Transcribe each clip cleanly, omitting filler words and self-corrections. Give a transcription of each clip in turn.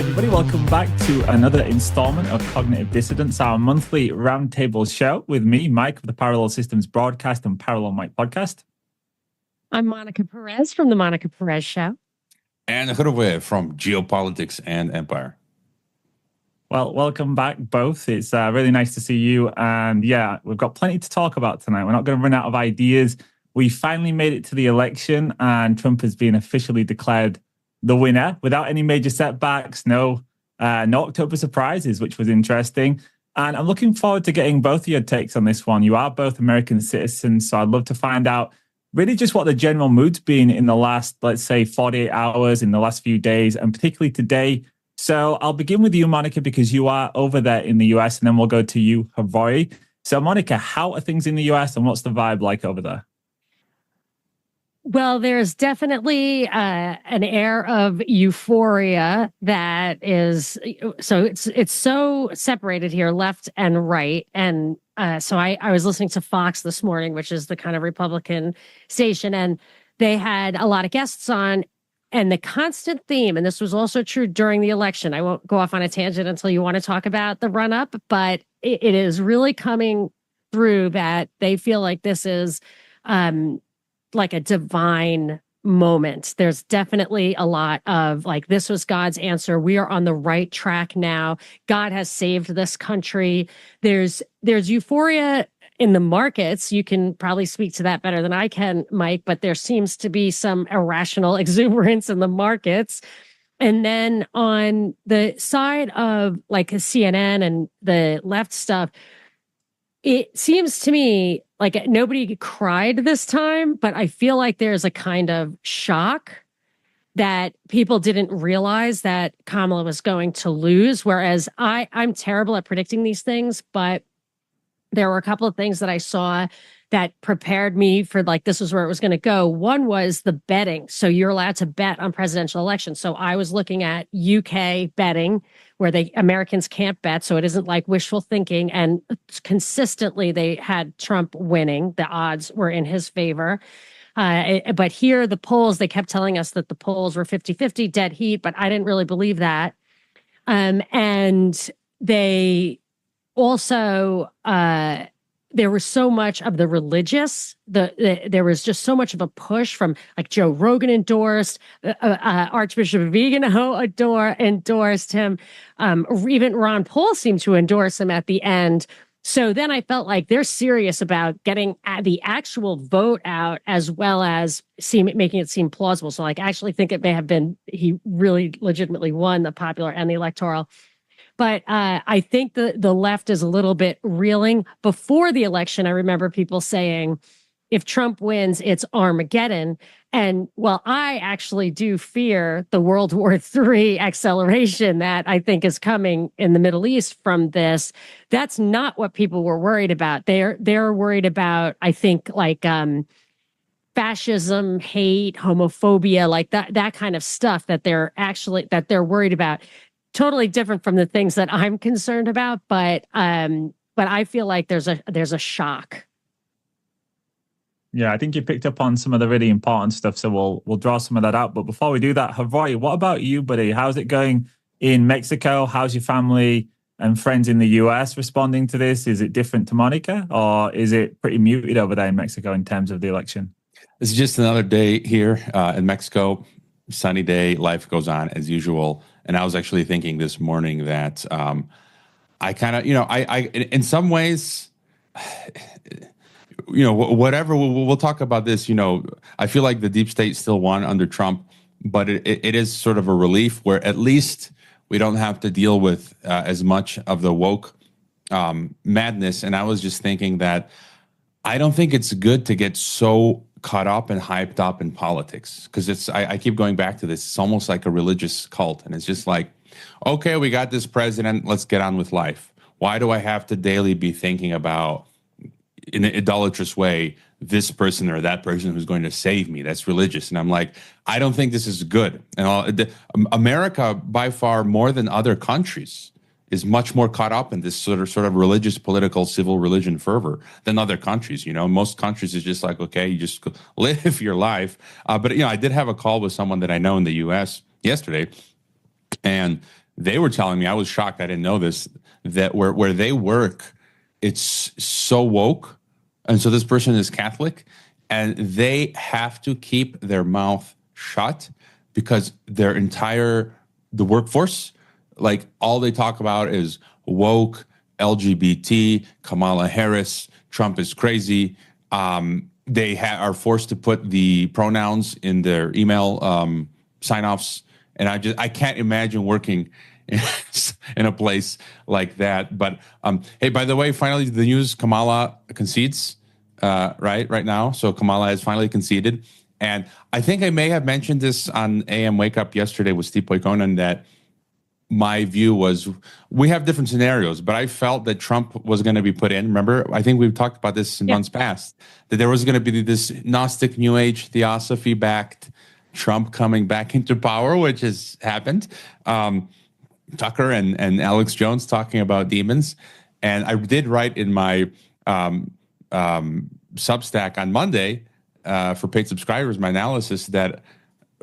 Hi, everybody. Welcome back to another installment of Cognitive Dissidents, our monthly roundtable show with me, Mike, of the Parallel Systems Broadcast and Parallel Mike Podcast. I'm Monica Perez from The Monica Perez Show. And Hrvoje from Geopolitics and Empire. Well, welcome back, both. It's really nice to see you. And yeah, we've got plenty to talk about tonight. We're not going to run out of ideas. We finally made it to the election, and Trump has been officially declared the winner without any major setbacks, no October surprises, which was interesting. And I'm looking forward to getting both of your takes on this one. You are both American citizens, so I'd love to find out really just what the general mood's been in the last, let's say, 48 hours, in the last few days, and particularly today. So I'll begin with you, Monica, because you are over there in the US, and then we'll go to you, Hrvoje. So, Monica, how are things in the US, and what's the vibe like over there? Well, there's definitely an air of euphoria that is it's so separated here, left and right. And so I was listening to Fox this morning, which is the kind of Republican station, and they had a lot of guests on. And the constant theme, and this was also true during the election, I won't go off on a tangent until you want to talk about the run up, but it is really coming through that they feel like this is like a divine moment. There's definitely a lot of like, this was God's answer. We are on the right track now. God has saved this country. There's euphoria in the markets. You can probably speak to that better than I can, Mike, but there seems to be some irrational exuberance in the markets. And then on the side of like CNN and the left stuff, it seems to me like nobody cried this time, but I feel like there's a kind of shock that people didn't realize that Kamala was going to lose. Whereas I'm terrible at predicting these things, but there were a couple of things that I saw that prepared me for like, this is where it was going to go. One was the betting. So you're allowed to bet on presidential elections. So I was looking at UK betting where Americans can't bet. So it isn't like wishful thinking. And consistently they had Trump winning. The odds were in his favor. But here the polls, they kept telling us that the polls were 50-50 dead heat, but I didn't really believe that. And they also, there was so much of the religious, there was just so much of a push from like Joe Rogan endorsed, Archbishop Vigano endorsed him. Even Ron Paul seemed to endorse him at the end. So then I felt like they're serious about getting the actual vote out as well as making it seem plausible. So like, I actually think it may have been, he really legitimately won the popular and the electoral. But I think the left is a little bit reeling. Before the election, I remember people saying, if Trump wins, it's Armageddon. And well, I actually do fear the World War III acceleration that I think is coming in the Middle East from this. That's not what people were worried about. They're worried about, I think, like fascism, hate, homophobia, like that kind of stuff that they're worried about. Totally different from the things that I'm concerned about, but I feel like there's a shock. Yeah, I think you picked up on some of the really important stuff, so we'll draw some of that out. But before we do that, Hrvoje, what about you, buddy? How's it going in Mexico? How's your family and friends in the US responding to this? Is it different to Monica, or is it pretty muted over there in Mexico in terms of the election? It's just another day here in Mexico. Sunny day, life goes on as usual. And I was actually thinking this morning that I kind of, I in some ways, whatever, we'll talk about this, I feel like the deep state still won under Trump, but it is sort of a relief where at least we don't have to deal with as much of the woke madness. And I was just thinking that I don't think it's good to get so caught up and hyped up in politics, because I keep going back to this. It's almost like a religious cult, and it's just like, okay, we got this president, let's get on with life. Why do I have to daily be thinking about, in an idolatrous way, this person or that person who's going to save me? That's religious. And I'm like, I don't think this is good. And America, by far more than other countries, is much more caught up in this sort of religious, political, civil religion fervor than other countries. Most countries is just like, okay, you just live your life. But I did have a call with someone that I know in the U.S. yesterday, and they were telling me, I was shocked, I didn't know this, that where they work, it's so woke. And so this person is Catholic, and they have to keep their mouth shut because the workforce, like all they talk about is woke, LGBT, Kamala Harris, Trump is crazy. They are forced to put the pronouns in their email sign-offs. And I can't imagine working in a place like that. But hey, by the way, finally the news: Kamala concedes right now. So Kamala has finally conceded, and I think I may have mentioned this on AM Wake Up yesterday with Steve Poikonen, that my view was we have different scenarios, but I felt that Trump was going to be put in. Remember, I think we've talked about this in months past, that there was going to be this Gnostic New Age theosophy backed Trump coming back into power, which has happened. Tucker and Alex Jones talking about demons. And I did write in my Substack on Monday for paid subscribers, my analysis that,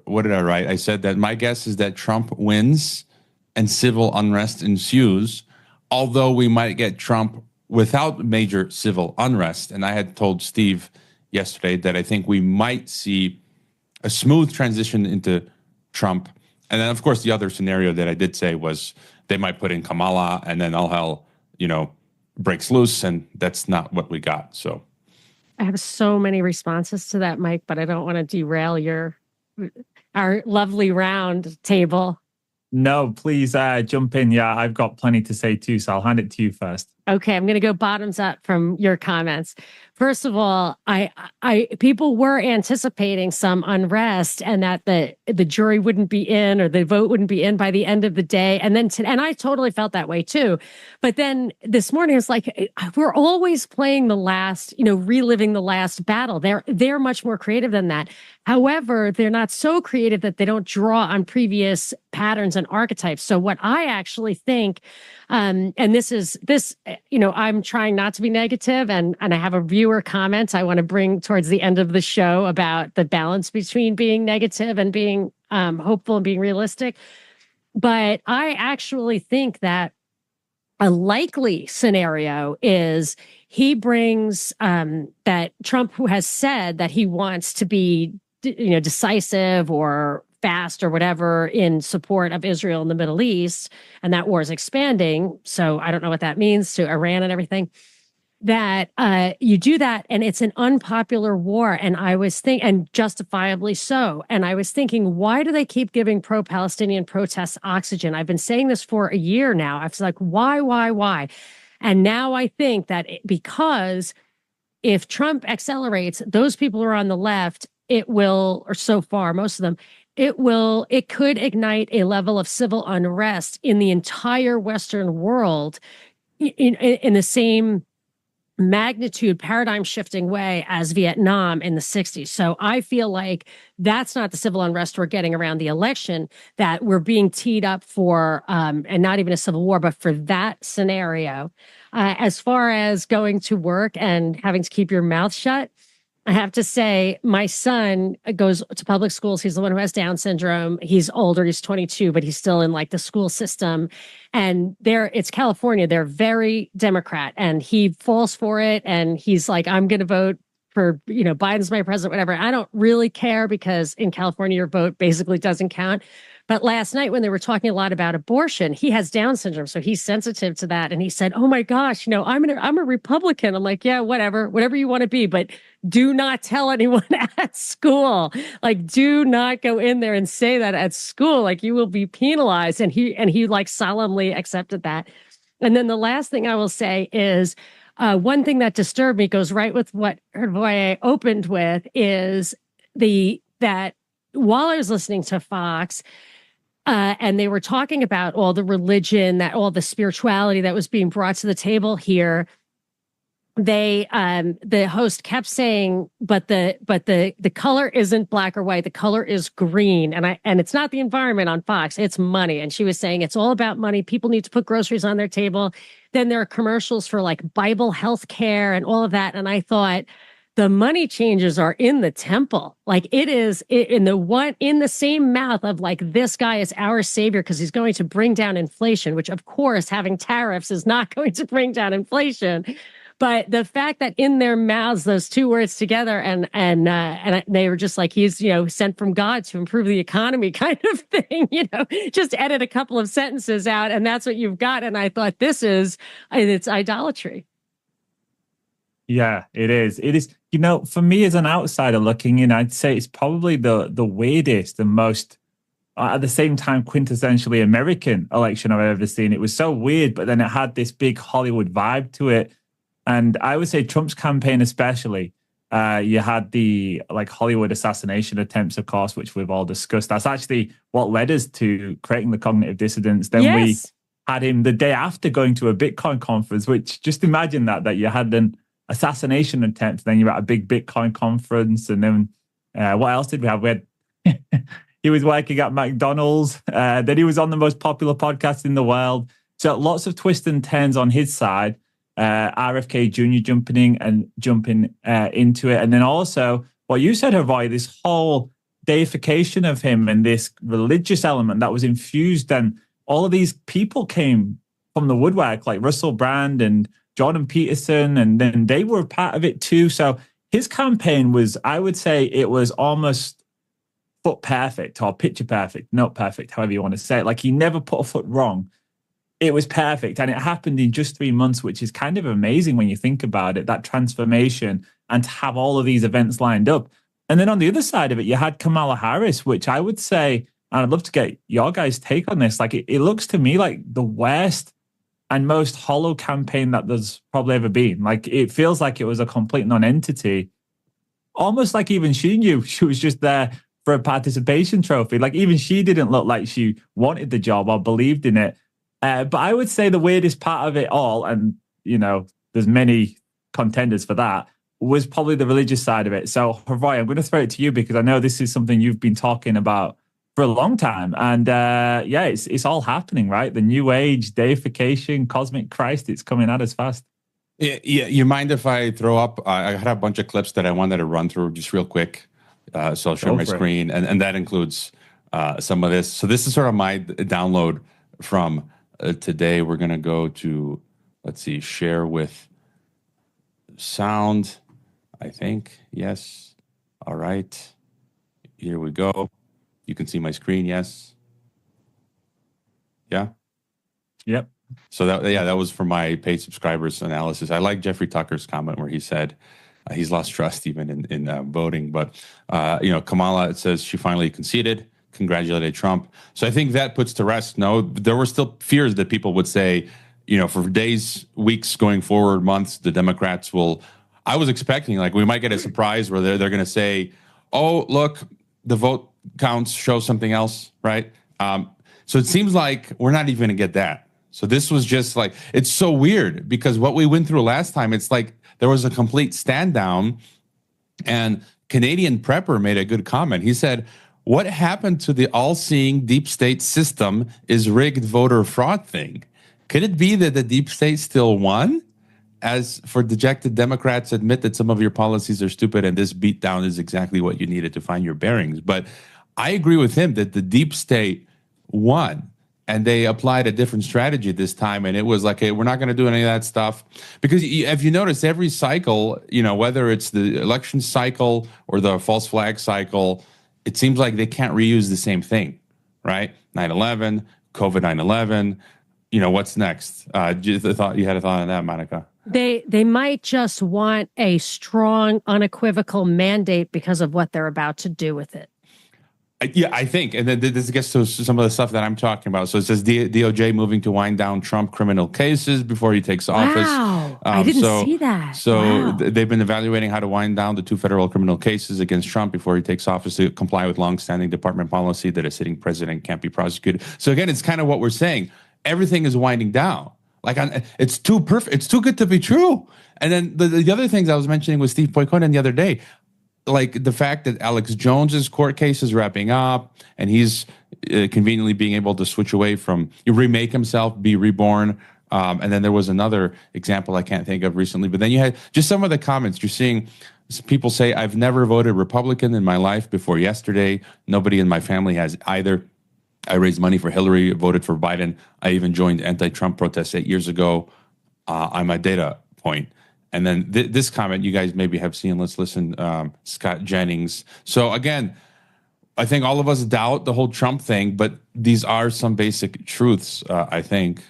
what did I write? I said that my guess is that Trump wins and civil unrest ensues, although we might get Trump without major civil unrest. And I had told Steve yesterday that I think we might see a smooth transition into Trump. And then, of course, the other scenario that I did say was they might put in Kamala, and then all hell, breaks loose, and that's not what we got. So I have so many responses to that, Mike, but I don't want to derail our lovely round table. No, please jump in. Yeah, I've got plenty to say too, so I'll hand it to you first. Okay, I'm going to go bottoms up from your comments. First of all, people were anticipating some unrest and that the jury wouldn't be in or the vote wouldn't be in by the end of the day. And then and I totally felt that way too. But then this morning it's like we're always playing the last, reliving the last battle. They're much more creative than that. However, they're not so creative that they don't draw on previous patterns and archetypes. So what I actually think, and I'm trying not to be negative, and I have a viewer comment I want to bring towards the end of the show about the balance between being negative and being hopeful and being realistic. But I actually think that a likely scenario is he brings that Trump, who has said that he wants to be, decisive or fast or whatever in support of Israel in the Middle East, and that war is expanding. So I don't know what that means to Iran and everything. That you do that, and it's an unpopular war. And I was thinking, and justifiably so. And I was thinking, why do they keep giving pro-Palestinian protests oxygen? I've been saying this for a year now. I was like, why? And now I think that because if Trump accelerates, those people who are on the left, it will, or so far, most of them, it could ignite a level of civil unrest in the entire Western world in the same magnitude, paradigm shifting way as Vietnam in the 60s. So I feel like that's not the civil unrest we're getting around the election, that we're being teed up for, and not even a civil war, but for that scenario. As far as going to work and having to keep your mouth shut, I have to say, my son goes to public schools. He's the one who has Down syndrome. He's older. He's 22, but he's still in the school system. And it's California. They're very Democrat, and he falls for it. And he's like, I'm going to vote for, Biden's my president, whatever. I don't really care because in California, your vote basically doesn't count. But last night when they were talking a lot about abortion, he has Down syndrome, so he's sensitive to that. And he said, oh my gosh, I'm a Republican. I'm like, yeah, whatever you want to be, but do not tell anyone at school. Do not go in there and say that at school. You will be penalized. And he solemnly accepted that. And then the last thing I will say is, one thing that disturbed me goes right with what Hrvoje opened with, is that while I was listening to Fox, and they were talking about all the religion, all the spirituality that was being brought to the table here, the host kept saying, but the color isn't black or white, the color is green. And it's not the environment on Fox, it's money. And she was saying it's all about money. People need to put groceries on their table. Then there are commercials for Bible health care and all of that. And I thought, the money changers are in the temple. Like it is in the same mouth of like, this guy is our savior because he's going to bring down inflation, which of course having tariffs is not going to bring down inflation. But the fact that in their mouths, those two words together, and they were just like, he's, sent from God to improve the economy kind of thing, just edit a couple of sentences out and that's what you've got. And I thought it's idolatry. Yeah, it is. It is, for me as an outsider looking in, I'd say it's probably the weirdest and most, at the same time, quintessentially American election I've ever seen. It was so weird, but then it had this big Hollywood vibe to it. And I would say Trump's campaign especially, you had the Hollywood assassination attempts, of course, which we've all discussed. That's actually what led us to creating the Cognitive Dissidents. Then we had him the day after going to a Bitcoin conference, which just imagine that you had an assassination attempt, then you're at a big Bitcoin conference. And then what else did we have? We had he was working at McDonald's. Then he was on the most popular podcast in the world. So lots of twists and turns on his side. RFK Jr. jumping into it. And then also what you said, Hrvoje, this whole deification of him and this religious element that was infused. And all of these people came from the woodwork, like Russell Brand and Jordan Peterson, and then they were part of it too. So his campaign was, I would say it was almost foot perfect or picture perfect, not perfect, however you want to say it. Like he never put a foot wrong. It was perfect. And it happened in just 3 months, which is kind of amazing when you think about it, that transformation and to have all of these events lined up. And then on the other side of it, you had Kamala Harris, which I would say, and I'd love to get your guys' take on this. Like it looks to me like the worst and most hollow campaign that there's probably ever been. Like it feels like it was a complete non-entity. Almost like even she knew she was just there for a participation trophy. Like even she didn't look like she wanted the job or believed in it. But I would say the weirdest part of it all, and there's many contenders for that, was probably the religious side of it. So Hrvoje, I'm going to throw it to you because I know this is something you've been talking about for a long time. And it's all happening, right? The new age, deification, cosmic Christ, it's coming at us fast. Yeah. You mind if I throw up? I had a bunch of clips that I wanted to run through just real quick. So I'll share my screen. And that includes some of this. So this is sort of my download from today. We're going to go to, let's see, share with sound, I think. Yes. All right. Here we go. You can see my screen. Yes. Yeah. Yep. So that was for my paid subscribers analysis. I like Jeffrey Tucker's comment where he said he's lost trust even in voting. But, Kamala, it says she finally conceded, congratulated Trump. So I think that puts to rest. No, there were still fears that people would say, for days, weeks going forward, months, the Democrats will. I was expecting we might get a surprise where they're going to say, oh, look, the vote counts show something else, right? So it seems like we're not even going to get that. So this was just it's so weird because what we went through last time, it's like there was a complete stand down. And Canadian Prepper made a good comment. He said, what happened to the all-seeing deep state system is rigged voter fraud thing? Could it be that the deep state still won? As for dejected Democrats, admit that some of your policies are stupid and this beatdown is exactly what you needed to find your bearings. But I agree with him that the deep state won and they applied a different strategy this time. And it was like, hey, we're not going to do any of that stuff. Because if you notice, every cycle, whether it's the election cycle or the false flag cycle, it seems like they can't reuse the same thing, right? 9/11, COVID 9/11. What's next? You had a thought on that, Monica? They might just want a strong, unequivocal mandate because of what they're about to do with it. Yeah, I think. And then this gets to some of the stuff that I'm talking about. So it says DOJ moving to wind down Trump criminal cases before he takes office. Wow. I didn't see that. So they've been evaluating how to wind down the 2 federal criminal cases against Trump before he takes office to comply with longstanding department policy that a sitting president can't be prosecuted. So again, it's kind of what we're saying. Everything is winding down. It's too perfect. It's too good to be true. And then the other things I was mentioning with Steve Poikonen the other day, like the fact that Alex Jones's court case is wrapping up and he's conveniently being able to switch away from remake himself, be reborn And then there was another example I can't think of recently. But then you had just some of the comments. You're seeing people say, I've never voted Republican in my life before yesterday. Nobody in my family has either. I raised money for Hillary, voted for Biden. I even joined anti-Trump protests 8 years ago. I'm a data point. And then this comment you guys maybe have seen. Let's listen, Scott Jennings. So again, I think all of us doubt the whole Trump thing, but these are some basic truths, I think.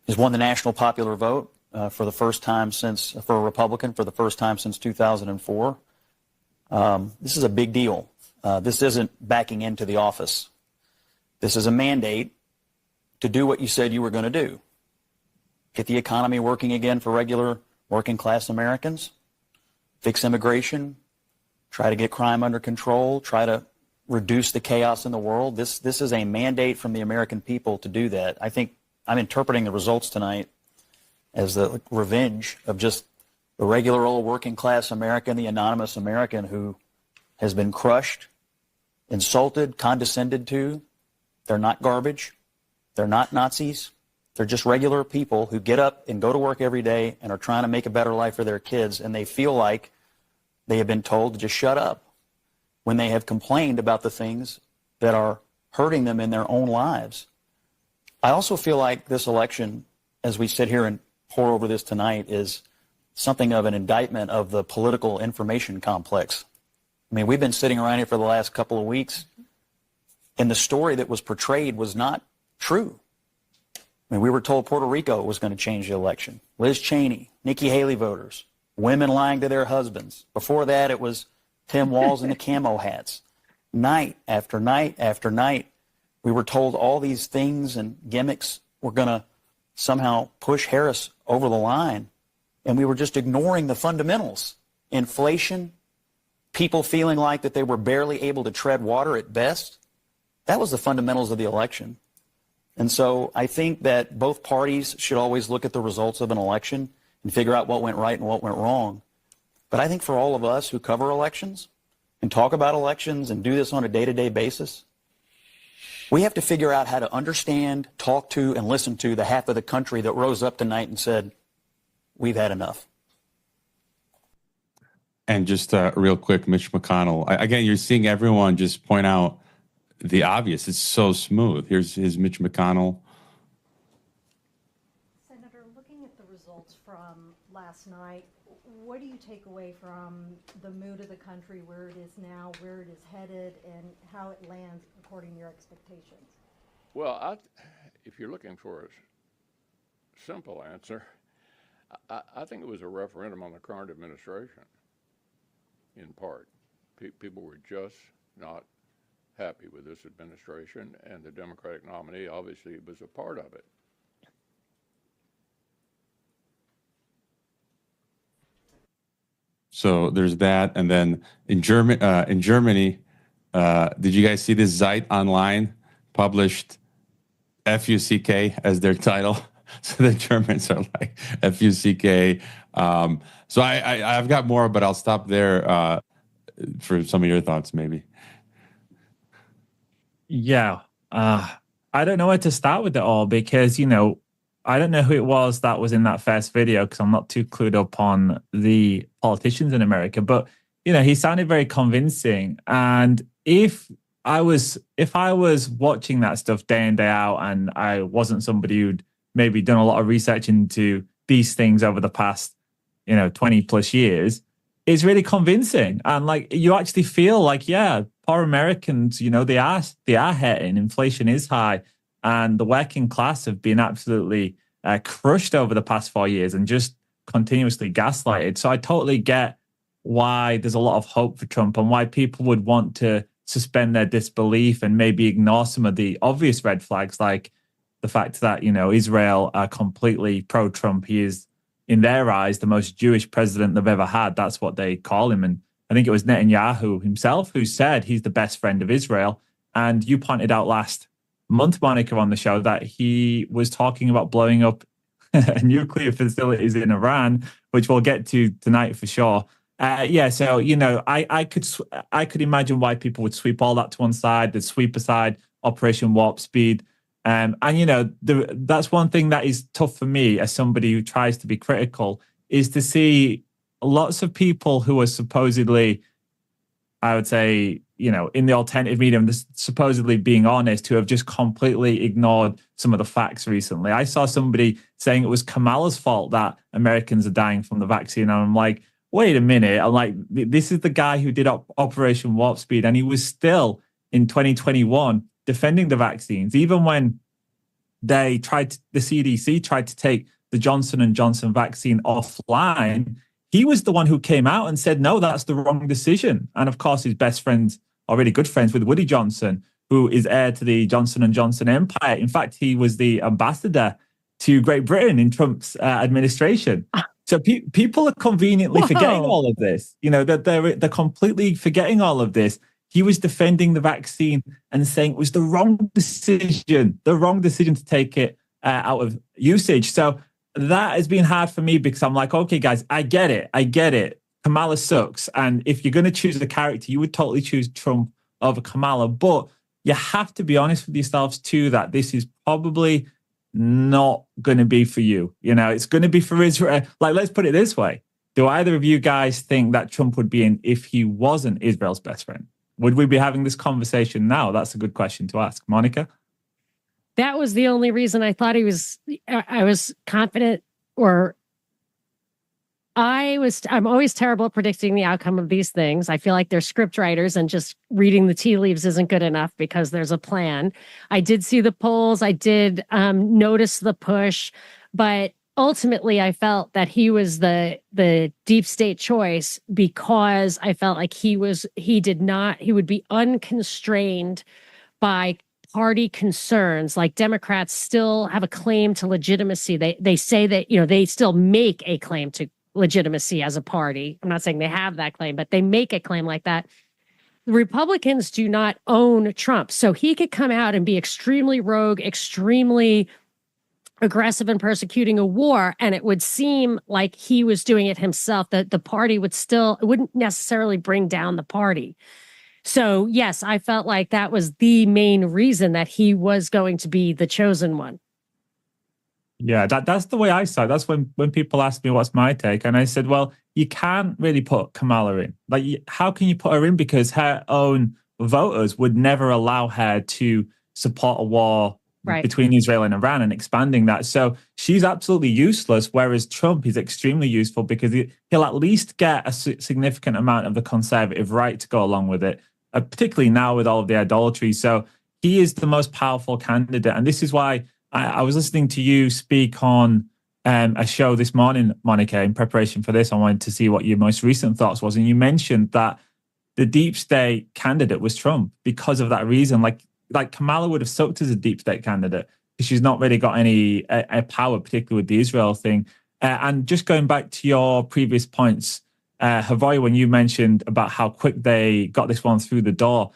He's won the national popular vote for the first time for a Republican, for the first time since 2004. This is a big deal. This isn't backing into the office. This is a mandate to do what you said you were going to do. Get the economy working again for regular working class Americans, fix immigration, try to get crime under control, try to reduce the chaos in the world. This is a mandate from the American people to do that. I think I'm interpreting the results tonight as the revenge of just the regular old working class American, the anonymous American who has been crushed, insulted, condescended to. They're not garbage. They're not Nazis. They're just regular people who get up and go to work every day and are trying to make a better life for their kids, and they feel like they have been told to just shut up when they have complained about the things that are hurting them in their own lives. I also feel like this election, as we sit here and pour over this tonight, is something of an indictment of the political information complex. I mean, we've been sitting around here for the last couple of weeks, and the story that was portrayed was not true. I mean, we were told Puerto Rico was going to change the election. Liz Cheney, Nikki Haley voters, women lying to their husbands. Before that, it was Tim Walz and the camo hats. Night after night after night, we were told all these things and gimmicks were going to somehow push Harris over the line, and we were just ignoring the fundamentals. Inflation, people feeling like that they were barely able to tread water at best. That was the fundamentals of the election. And so I think that both parties should always look at the results of an election and figure out what went right and what went wrong. But I think for all of us who cover elections and talk about elections and do this on a day-to-day basis, we have to figure out how to understand, talk to, and listen to the half of the country that rose up tonight and said, we've had enough. And just real quick, Mitch McConnell. Again, you're seeing everyone just point out the obvious. It's so smooth. Here's Mitch McConnell. Senator, looking at the results from last night, what do you take away from the mood of the country, where it is now, where it is headed, and how it lands according to your expectations? Well, if you're looking for a simple answer, I think it was a referendum on the current administration, in part. People were just not happy with this administration, and the Democratic nominee obviously was a part of it. So there's that, and then in Germany, did you guys see this Zeit online published F-U-C-K as their title? So the Germans are like F-U-C-K. So I've got more, but I'll stop there for some of your thoughts, maybe. Yeah. I don't know where to start with it all because, I don't know who it was that was in that first video because I'm not too clued up on the politicians in America. But, he sounded very convincing. And if I was watching that stuff day in, day out, and I wasn't somebody who'd maybe done a lot of research into these things over the past, 20 plus years, it's really convincing. And you actually feel like, yeah, poor Americans, they are hurting. Inflation is high. And the working class have been absolutely crushed over the past 4 years and just continuously gaslighted. So I totally get why there's a lot of hope for Trump and why people would want to suspend their disbelief and maybe ignore some of the obvious red flags, like the fact that, Israel are completely pro-Trump. He is, in their eyes, the most Jewish president they've ever had. That's what they call him. And I think it was Netanyahu himself who said he's the best friend of Israel. And you pointed out last month, Monica, on the show that he was talking about blowing up nuclear facilities in Iran, which we'll get to tonight for sure. So I could imagine why people would sweep all that to one side. They'd sweep aside Operation Warp Speed. And you know, that's one thing that is tough for me as somebody who tries to be critical, is to see lots of people who are supposedly, I would say, you know, in the alternative medium, supposedly being honest, who have just completely ignored some of the facts recently. I saw somebody saying it was Kamala's fault that Americans are dying from the vaccine. And I'm like, wait a minute. I'm like, this is the guy who did Operation Warp Speed, and he was still in 2021 defending the vaccines, even when the CDC tried to take the Johnson & Johnson vaccine offline. He was the one who came out and said, no, that's the wrong decision. And of course, his best friends are really good friends with Woody Johnson, who is heir to the Johnson & Johnson empire. In fact, he was the ambassador to Great Britain in Trump's administration. So people are conveniently forgetting all of this. You know, that they're completely forgetting all of this. He was defending the vaccine and saying it was the wrong decision to take it out of usage. So that has been hard for me, because I'm like, okay, guys, I get it. Kamala sucks. And if you're going to choose a character, you would totally choose Trump over Kamala. But you have to be honest with yourselves too, that this is probably not going to be for you. You know, it's going to be for Israel. Like, let's put it this way. Do either of you guys think that Trump would be in if he wasn't Israel's best friend? Would we be having this conversation now? That's a good question to ask. Monica? That was the only reason I thought I was confident, or I'm always terrible at predicting the outcome of these things. I feel like they're script writers, and just reading the tea leaves isn't good enough because there's a plan. I did see the polls. I did notice the push, but ultimately I felt that he was the deep state choice, because I felt like he would be unconstrained by party concerns. Like, Democrats still have a claim to legitimacy. They say that, you know, they still make a claim to legitimacy as a party. I'm not saying they have that claim, but they make a claim like that. The Republicans do not own Trump. So he could come out and be extremely rogue, extremely aggressive and persecuting a war, and it would seem like he was doing it himself, that the party wouldn't necessarily bring down the party. So yes, I felt like that was the main reason that he was going to be the chosen one. Yeah, that's the way I saw it. That's when people ask me what's my take, and I said, well, you can't really put Kamala in. Like, how can you put her in? Because her own voters would never allow her to support a war between Israel and Iran and expanding that. So she's absolutely useless, whereas Trump is extremely useful, because he'll at least get a significant amount of the conservative right to go along with it, particularly now with all of the idolatry. So he is the most powerful candidate. And this is why I was listening to you speak on a show this morning, Monica, in preparation for this. I wanted to see what your most recent thoughts was. And you mentioned that the deep state candidate was Trump because of that reason. Like Kamala would have sucked as a deep state candidate, because she's not really got any power, particularly with the Israel thing. And just going back to your previous points, Hrvoje, when you mentioned about how quick they got this one through the door,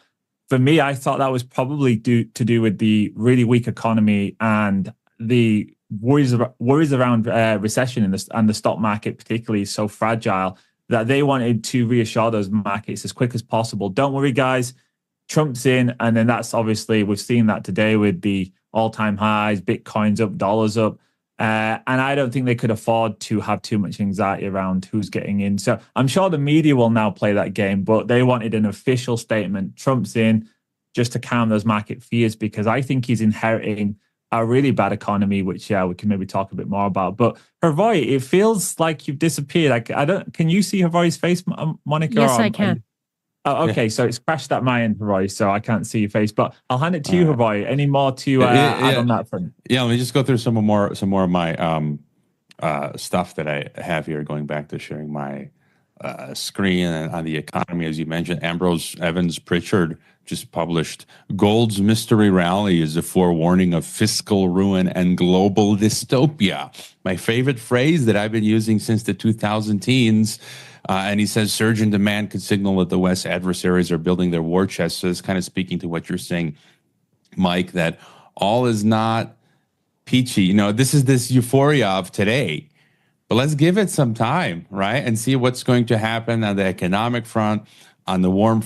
for me, I thought that was probably to do with the really weak economy and the worries around recession and the stock market, particularly, is so fragile, that they wanted to reassure those markets as quick as possible. Don't worry, guys, Trump's in. And then that's obviously, we've seen that today with the all-time highs, Bitcoin's up, dollars up. And I don't think they could afford to have too much anxiety around who's getting in. So I'm sure the media will now play that game, but they wanted an official statement. Trump's in, just to calm those market fears, because I think he's inheriting a really bad economy, which, we can maybe talk a bit more about. But Hrvoje, it feels like you've disappeared. Like, can you see Hrvoje's face, Monica? Yes, I can. Oh, okay, so it's crashed at my end, Hrvoje, so I can't see your face. But I'll hand it to you, Hrvoje. Any more to add on that front? Yeah, let me just go through some more of my stuff that I have here, going back to sharing my screen and on the economy. As you mentioned, Ambrose Evans Pritchard just published Gold's Mystery Rally is a forewarning of fiscal ruin and global dystopia. My favorite phrase that I've been using since the 2000 teens. And he says surge in demand could signal that the West's adversaries are building their war chest. So it's kind of speaking to what you're saying, Mike, that all is not peachy. You know, this is this euphoria of today, but let's give it some time, right? And see what's going to happen on the economic front. on the war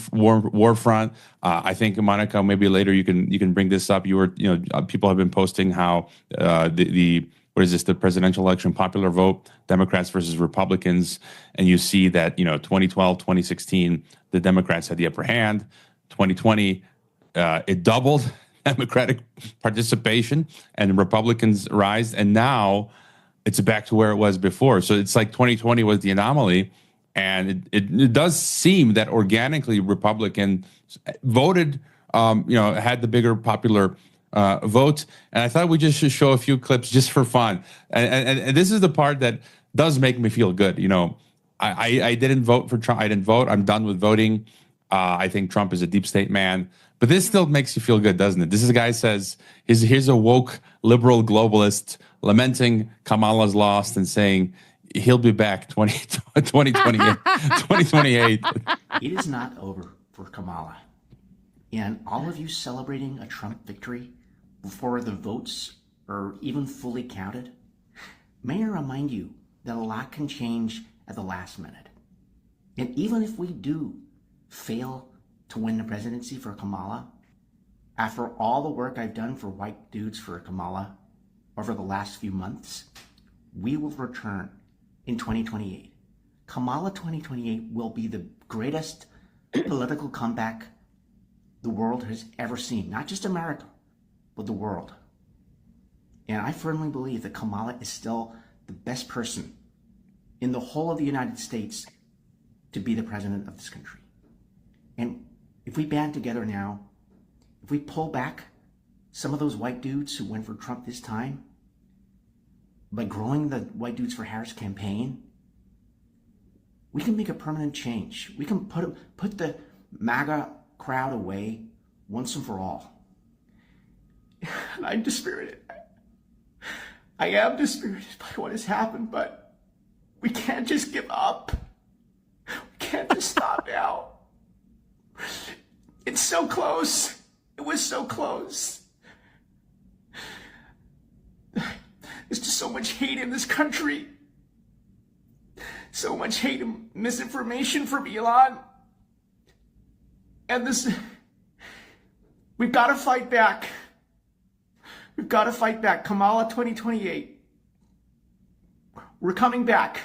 front. I think, Monica, maybe later you can bring this up. People have been posting how the what is this, the presidential election popular vote, Democrats versus Republicans, and you see that 2012, 2016, the Democrats had the upper hand. 2020, it doubled Democratic participation and Republicans rise, and now it's back to where it was before. So it's like 2020 was the anomaly, and it does seem that organically Republicans voted, had the bigger popular vote. And I thought we just should show a few clips just for fun. And this is the part that does make me feel good. I didn't vote for Trump. I didn't vote. I'm done with voting. I think Trump is a deep state man. But this still makes you feel good, doesn't it? This is a guy says, here's a woke liberal globalist lamenting Kamala's lost and saying he'll be back 2028. It is not over for Kamala. And all of you celebrating a Trump victory before the votes are even fully counted, may I remind you that a lot can change at the last minute. And even if we do fail to win the presidency for Kamala, after all the work I've done for white dudes for Kamala over the last few months, we will return in 2028. Kamala 2028 will be the greatest political comeback the world has ever seen. Not just America, but the world. And I firmly believe that Kamala is still the best person in the whole of the United States to be the president of this country. And if we band together now, if we pull back some of those white dudes who went for Trump this time, by growing the White Dudes for Harris campaign, we can make a permanent change. We can put the MAGA crowd away once and for all. And I'm dispirited. I am dispirited by what has happened, but we can't just give up. We can't just stop now. It's so close. It was so close. There's just so much hate in this country. So much hate and misinformation from Elon. And we've got to fight back. We've got to fight back. Kamala 2028. We're coming back.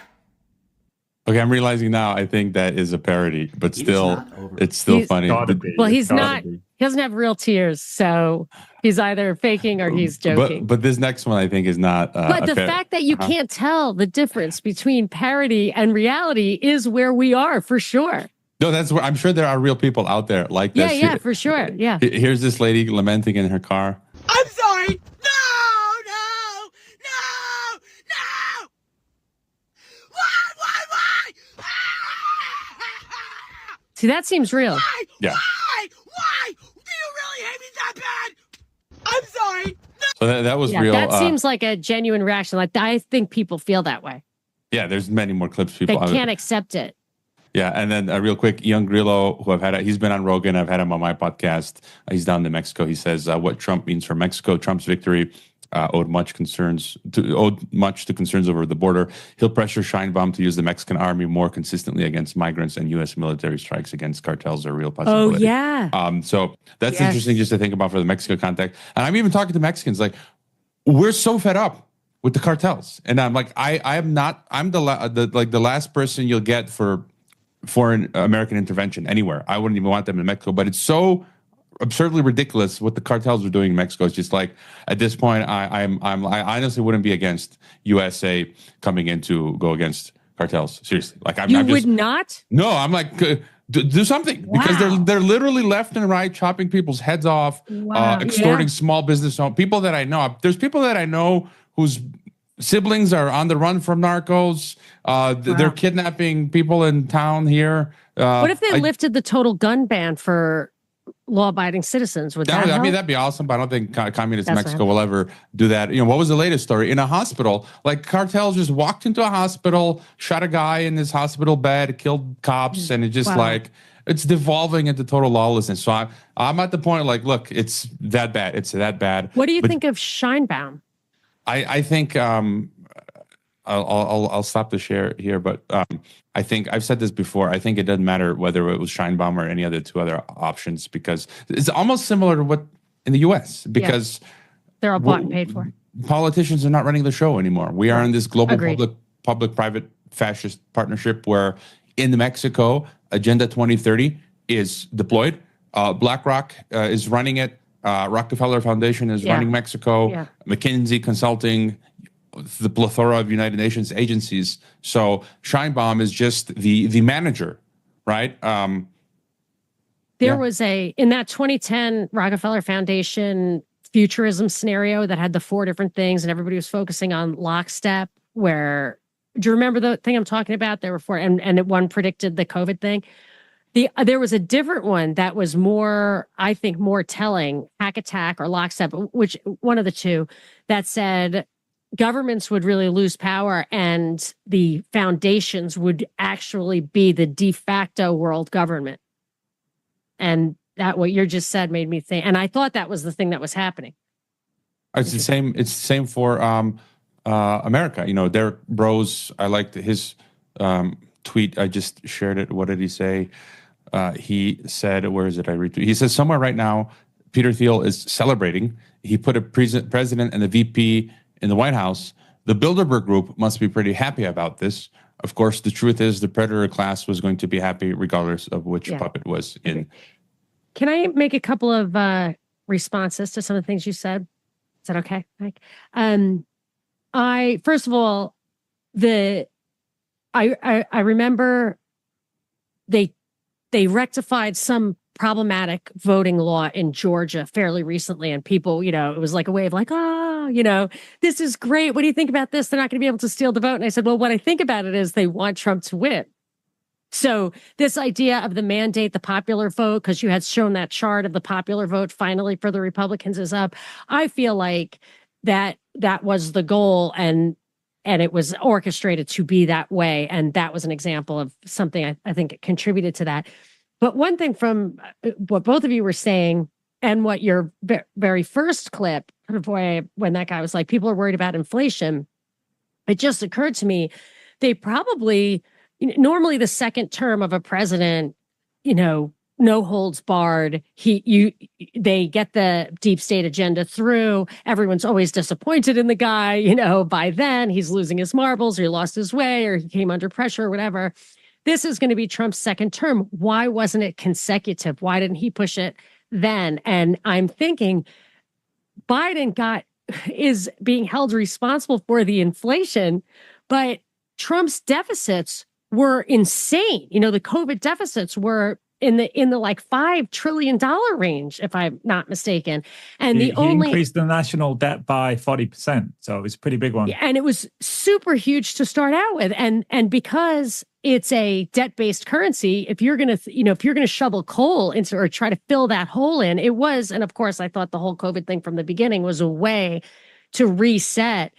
Okay, I'm realizing now I think that is a parody, but still, it's still funny. Well, he's not. He doesn't have real tears, so he's either faking or he's joking. But this next one I think is not. But the fact that you can't tell the difference between parody and reality is where we are for sure. No, that's where I'm sure there are real people out there like this. Yeah, for sure. Yeah. Here's this lady lamenting in her car. I'm sorry. No. Why? See, that seems real. Why? Yeah. Why? Do you really hate me that bad? I'm sorry. No. So that was real. That seems like a genuine reaction. Like, I think people feel that way. Yeah, there's many more clips. People They can't accept it. Yeah, and then real quick, Young Grillo, who he's been on Rogan. I've had him on my podcast. He's down in Mexico. He says what Trump means for Mexico. Trump's victory owed much to concerns over the border. He'll pressure Sheinbaum to use the Mexican army more consistently against migrants, and U.S. military strikes against cartels are a real possibility. Oh, yeah. So that's interesting just to think about for the Mexico context. And I'm even talking to Mexicans like, we're so fed up with the cartels. And I'm like, I'm the last person you'll get for foreign American intervention anywhere. I wouldn't even want them in Mexico, but it's so absurdly ridiculous what the cartels are doing in Mexico. It's just like at this point, I honestly wouldn't be against USA coming in to go against cartels. Seriously, like you would not. No, I'm like do something because they're literally left and right chopping people's heads off, extorting small business owners. People that I know. There's people that I know whose siblings are on the run from narcos. They're kidnapping people in town here. What if they lifted the total gun ban for law-abiding citizens? Would that help? I mean, that'd be awesome, but I don't think communist Mexico will ever do that. What was the latest story? In a hospital, like cartels just walked into a hospital, shot a guy in his hospital bed, killed cops, and it just it's devolving into total lawlessness. So I'm at the point like, look, it's that bad. It's that bad. What do you think of Sheinbaum? I think I'll stop the share here, but I think I've said this before. I think it doesn't matter whether it was Scheinbaum or any other two other options, because it's almost similar to what in the U.S. because they're all bought and paid for. Politicians are not running the show anymore. We are in this global Agreed. public-private fascist partnership where in Mexico, Agenda 2030 is deployed. BlackRock is running it. Rockefeller Foundation is running Mexico. Yeah. McKinsey Consulting, the plethora of United Nations agencies. So Scheinbaum is just the manager, right? There was in that 2010 Rockefeller Foundation futurism scenario that had the 4 different things, and everybody was focusing on Lockstep, where, do you remember the thing I'm talking about? There were 4, and one predicted the COVID thing. There was a different one that was more, I think, more telling, Hack Attack or Lockstep, which one of the two, that said governments would really lose power and the foundations would actually be the de facto world government. And that, what you just said, made me think, and I thought that was the thing that was happening. It's the same. It's the same for America. You know, Derek Bros. I liked his tweet. I just shared it. What did he say? He said, "Where is it?" I retweet. He says somewhere right now, Peter Thiel is celebrating. He put a president and the VP in the White House. The Bilderberg Group must be pretty happy about this. Of course, the truth is the predator class was going to be happy regardless of which puppet was in. Can I make a couple of responses to some of the things you said? Is that okay, Mike? First of all, I remember they rectified some problematic voting law in Georgia fairly recently, and people, it was like a way of like, this is great. What do you think about this? They're not going to be able to steal the vote. And I said, well, what I think about it is they want Trump to win. So this idea of the mandate, the popular vote, because you had shown that chart of the popular vote finally for the Republicans is up. I feel like that was the goal, and it was orchestrated to be that way. And that was an example of something I think contributed to that. But one thing from what both of you were saying and what your very first clip, Hrvoje, when that guy was like, people are worried about inflation, it just occurred to me, they probably, normally the second term of a president, no holds barred. They get the deep state agenda through. Everyone's always disappointed in the guy. By then he's losing his marbles, or he lost his way, or he came under pressure, or whatever. This is going to be Trump's second term. Why wasn't it consecutive? Why didn't he push it then? And I'm thinking Biden is being held responsible for the inflation, but Trump's deficits were insane. The COVID deficits were in the like $5 trillion range, if I'm not mistaken. And he increased the national debt by 40%. So it's a pretty big one. And it was super huge to start out with. And because it's a debt-based currency, if you're going to shovel coal into or try to fill that hole in, it was, and of course, I thought the whole COVID thing from the beginning was a way to reset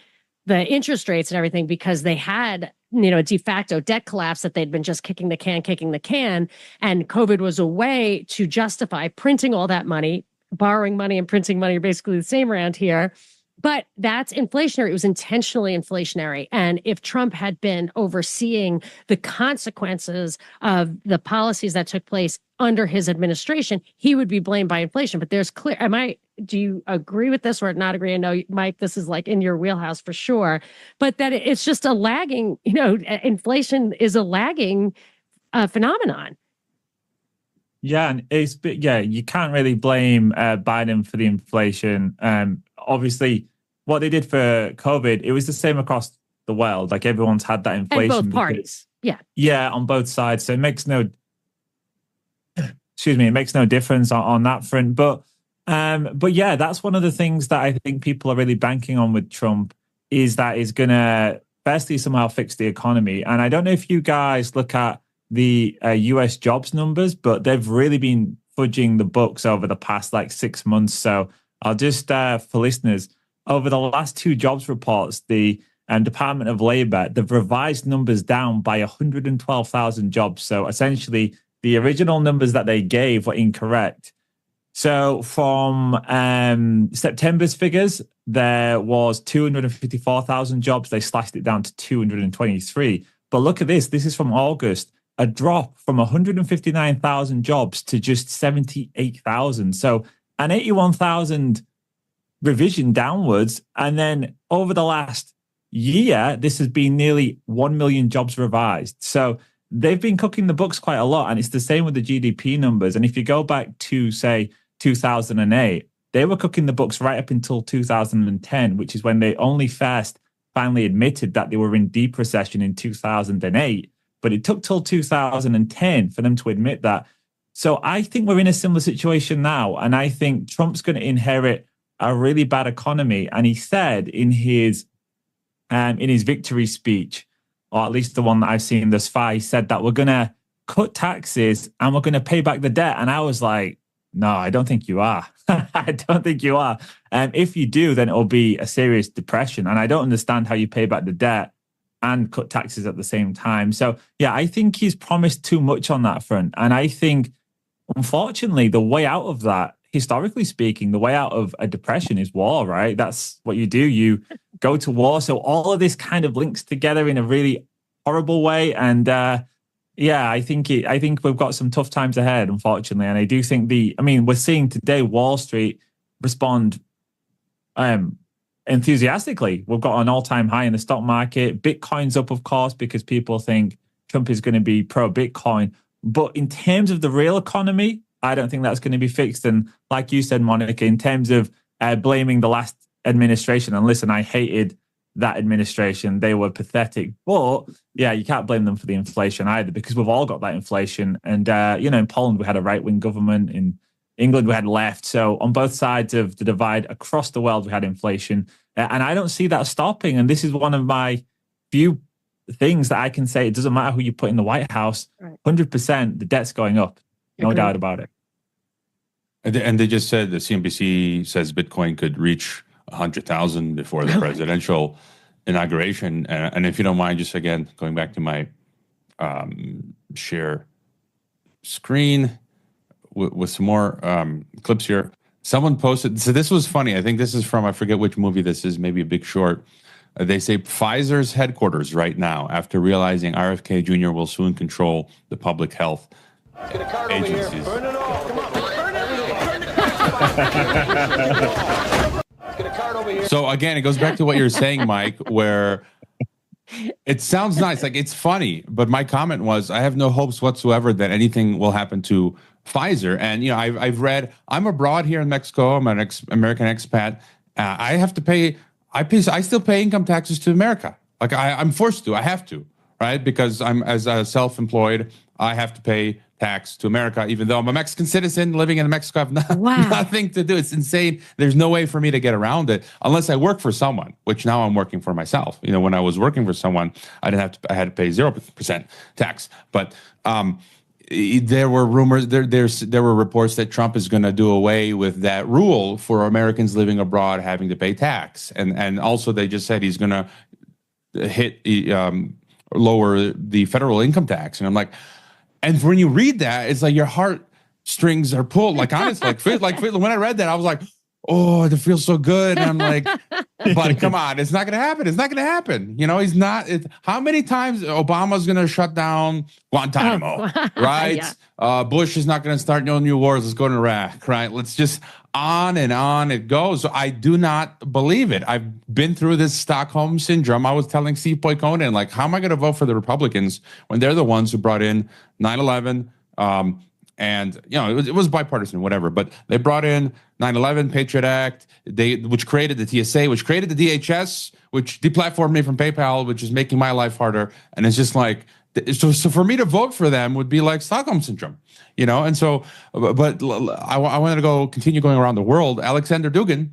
the interest rates and everything, because they had, a de facto debt collapse that they'd been just kicking the can. And COVID was a way to justify printing all that money. Borrowing money and printing money are basically the same around here. But that's inflationary. It was intentionally inflationary. And if Trump had been overseeing the consequences of the policies that took place under his administration, he would be blamed by inflation. But there's clear, do you agree with this or not agree? I know, Mike, this is like in your wheelhouse for sure, but that it's just a lagging, inflation is a lagging phenomenon. Yeah, and you can't really blame Biden for the inflation. Obviously, what they did for COVID, it was the same across the world. Like everyone's had that inflation. And both parties, yeah, on both sides. So it makes no difference on that front. But yeah, that's one of the things that I think people are really banking on with Trump, is that is going to firstly somehow fix the economy. And I don't know if you guys look at the US jobs numbers, but they've really been fudging the books over the past 6 months. So I'll just, for listeners, over the last 2 jobs reports, the Department of Labor, they've revised numbers down by 112,000 jobs. So essentially, the original numbers that they gave were incorrect. So from September's figures, there was 254,000 jobs. They slashed it down to 223. But look at this. This is from August, a drop from 159,000 jobs to just 78,000. So an 81,000 revision downwards. And then over the last year, this has been nearly 1 million jobs revised. So they've been cooking the books quite a lot. And it's the same with the GDP numbers. And if you go back to, say, 2008, they were cooking the books right up until 2010, which is when they only first finally admitted that they were in deep recession in 2008. But it took till 2010 for them to admit that. So I think we're in a similar situation now. And I think Trump's going to inherit a really bad economy. And he said in his victory speech, or at least the one that I've seen thus far, he said that we're going to cut taxes and we're going to pay back the debt. And I was like, no, I don't think you are. I don't think you are. If you do, then it'll be a serious depression. And I don't understand how you pay back the debt and cut taxes at the same time. So, yeah, I think he's promised too much on that front. And I think, unfortunately, the way out of that, historically speaking, the way out of a depression is war, right? That's what you do. You go to war. So all of this kind of links together in a really horrible way. And yeah, I think we've got some tough times ahead, unfortunately. And I do think we're seeing today Wall Street respond enthusiastically. We've got an all-time high in the stock market. Bitcoin's up, of course, because people think Trump is going to be pro-Bitcoin. But in terms of the real economy, I don't think that's going to be fixed. And like you said, Monica, in terms of blaming the last administration, and listen, I hated that administration. They were pathetic. But yeah, you can't blame them for the inflation either, because we've all got that inflation. And, in Poland, we had a right-wing government. In England, we had left. So on both sides of the divide across the world, we had inflation. And I don't see that stopping. And this is one of my few things that I can say. It doesn't matter who you put in the White House. 100%, the debt's going up. No doubt about it. And they just said, the CNBC says Bitcoin could reach 100,000 before the presidential inauguration. And if you don't mind, just again, going back to my share screen with some more clips here. Someone posted, so this was funny. I think this is from, I forget which movie this is, maybe a Big Short. They say Pfizer's headquarters right now, after realizing RFK Jr. will soon control the public health agencies. Burn it off. Come on. Burn it. So again, it goes back to what you're saying, Mike, where it sounds nice, like it's funny, but my comment was, I have no hopes whatsoever that anything will happen to Pfizer. And I've read, I'm abroad here in Mexico. I'm an American expat. I have to pay. I still pay income taxes to America. Like I'm forced to. I have to, right? Because I'm as a self-employed. I have to pay tax to America, even though I'm a Mexican citizen living in Mexico. I have nothing to do. It's insane. There's no way for me to get around it unless I work for someone, which now I'm working for myself. When I was working for someone, I had to pay 0% tax. But there were rumors, there were reports that Trump is going to do away with that rule for Americans living abroad having to pay tax. And also they just said he's going to lower the federal income tax. And I'm like, and when you read that, it's like your heartstrings are pulled. Like honestly, like when I read that, I was like, oh, it feels so good. And I'm like, but come on, it's not going to happen. It's not going to happen. He's not. How many times Obama's going to shut down Guantanamo, right? Yeah. Bush is not going to start no new wars. Let's go to Iraq, right? Let's just on it goes. So I do not believe it. I've been through this Stockholm syndrome. I was telling Steve Poikonen, like, how am I going to vote for the Republicans when they're the ones who brought in 9/11? And it was bipartisan, whatever. But they brought in 9/11 Patriot Act, which created the TSA, which created the DHS, which deplatformed me from PayPal, which is making my life harder. And it's just like, so for me to vote for them would be like Stockholm syndrome, And so, but I wanted to continue going around the world. Alexander Dugin,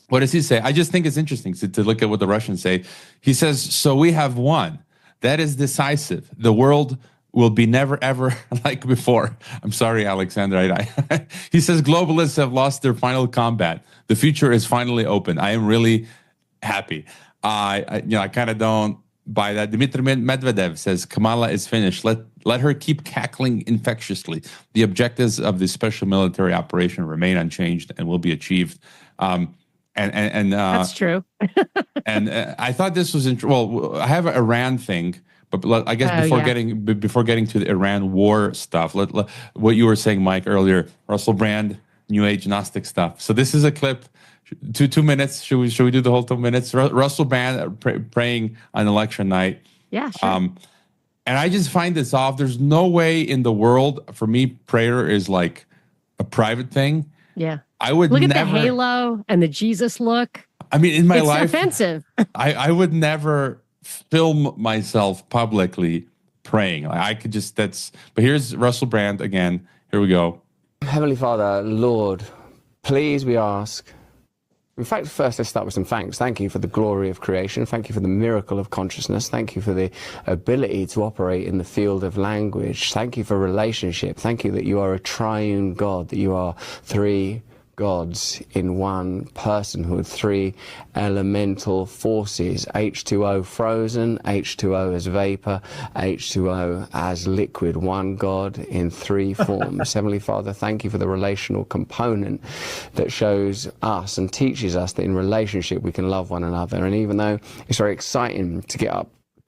what does he say? I just think it's interesting to look at what the Russians say. He says, so we have won. That is decisive. The world will be never, ever like before. I'm sorry, Alexander. He says globalists have lost their final combat. The future is finally open. I am really happy. I kind of don't by that. Dmitry Medvedev says Kamala is finished. Let her keep cackling infectiously. The objectives of the special military operation remain unchanged and will be achieved. That's true. And I thought this was well. I have an Iran thing, but I guess before getting to the Iran war stuff, what you were saying, Mike, earlier, Russell Brand, New Age Gnostic stuff. So this is a clip. 2 minutes. Should we do the whole 2 minutes? Russell Brand praying on election night. Yeah, sure. And I just find this off. There's no way in the world for me prayer is like a private thing. Yeah. I would look never, at the halo and the Jesus look. I mean, in my it's life, offensive. I would never film myself publicly praying. Like I could just but here's Russell Brand again. Here we go. Heavenly Father, Lord, please we ask. In fact, first let's start with some thanks. Thank you for the glory of creation. Thank you for the miracle of consciousness. Thank you for the ability to operate in the field of language. Thank you for relationship. Thank you that you are a triune God, that you are three gods in one personhood, three elemental forces, H2O frozen, H2O as vapor, H2O as liquid, one God in three forms. Heavenly Father, thank you for the relational component that shows us and teaches us that in relationship we can love one another. And even though it's very exciting to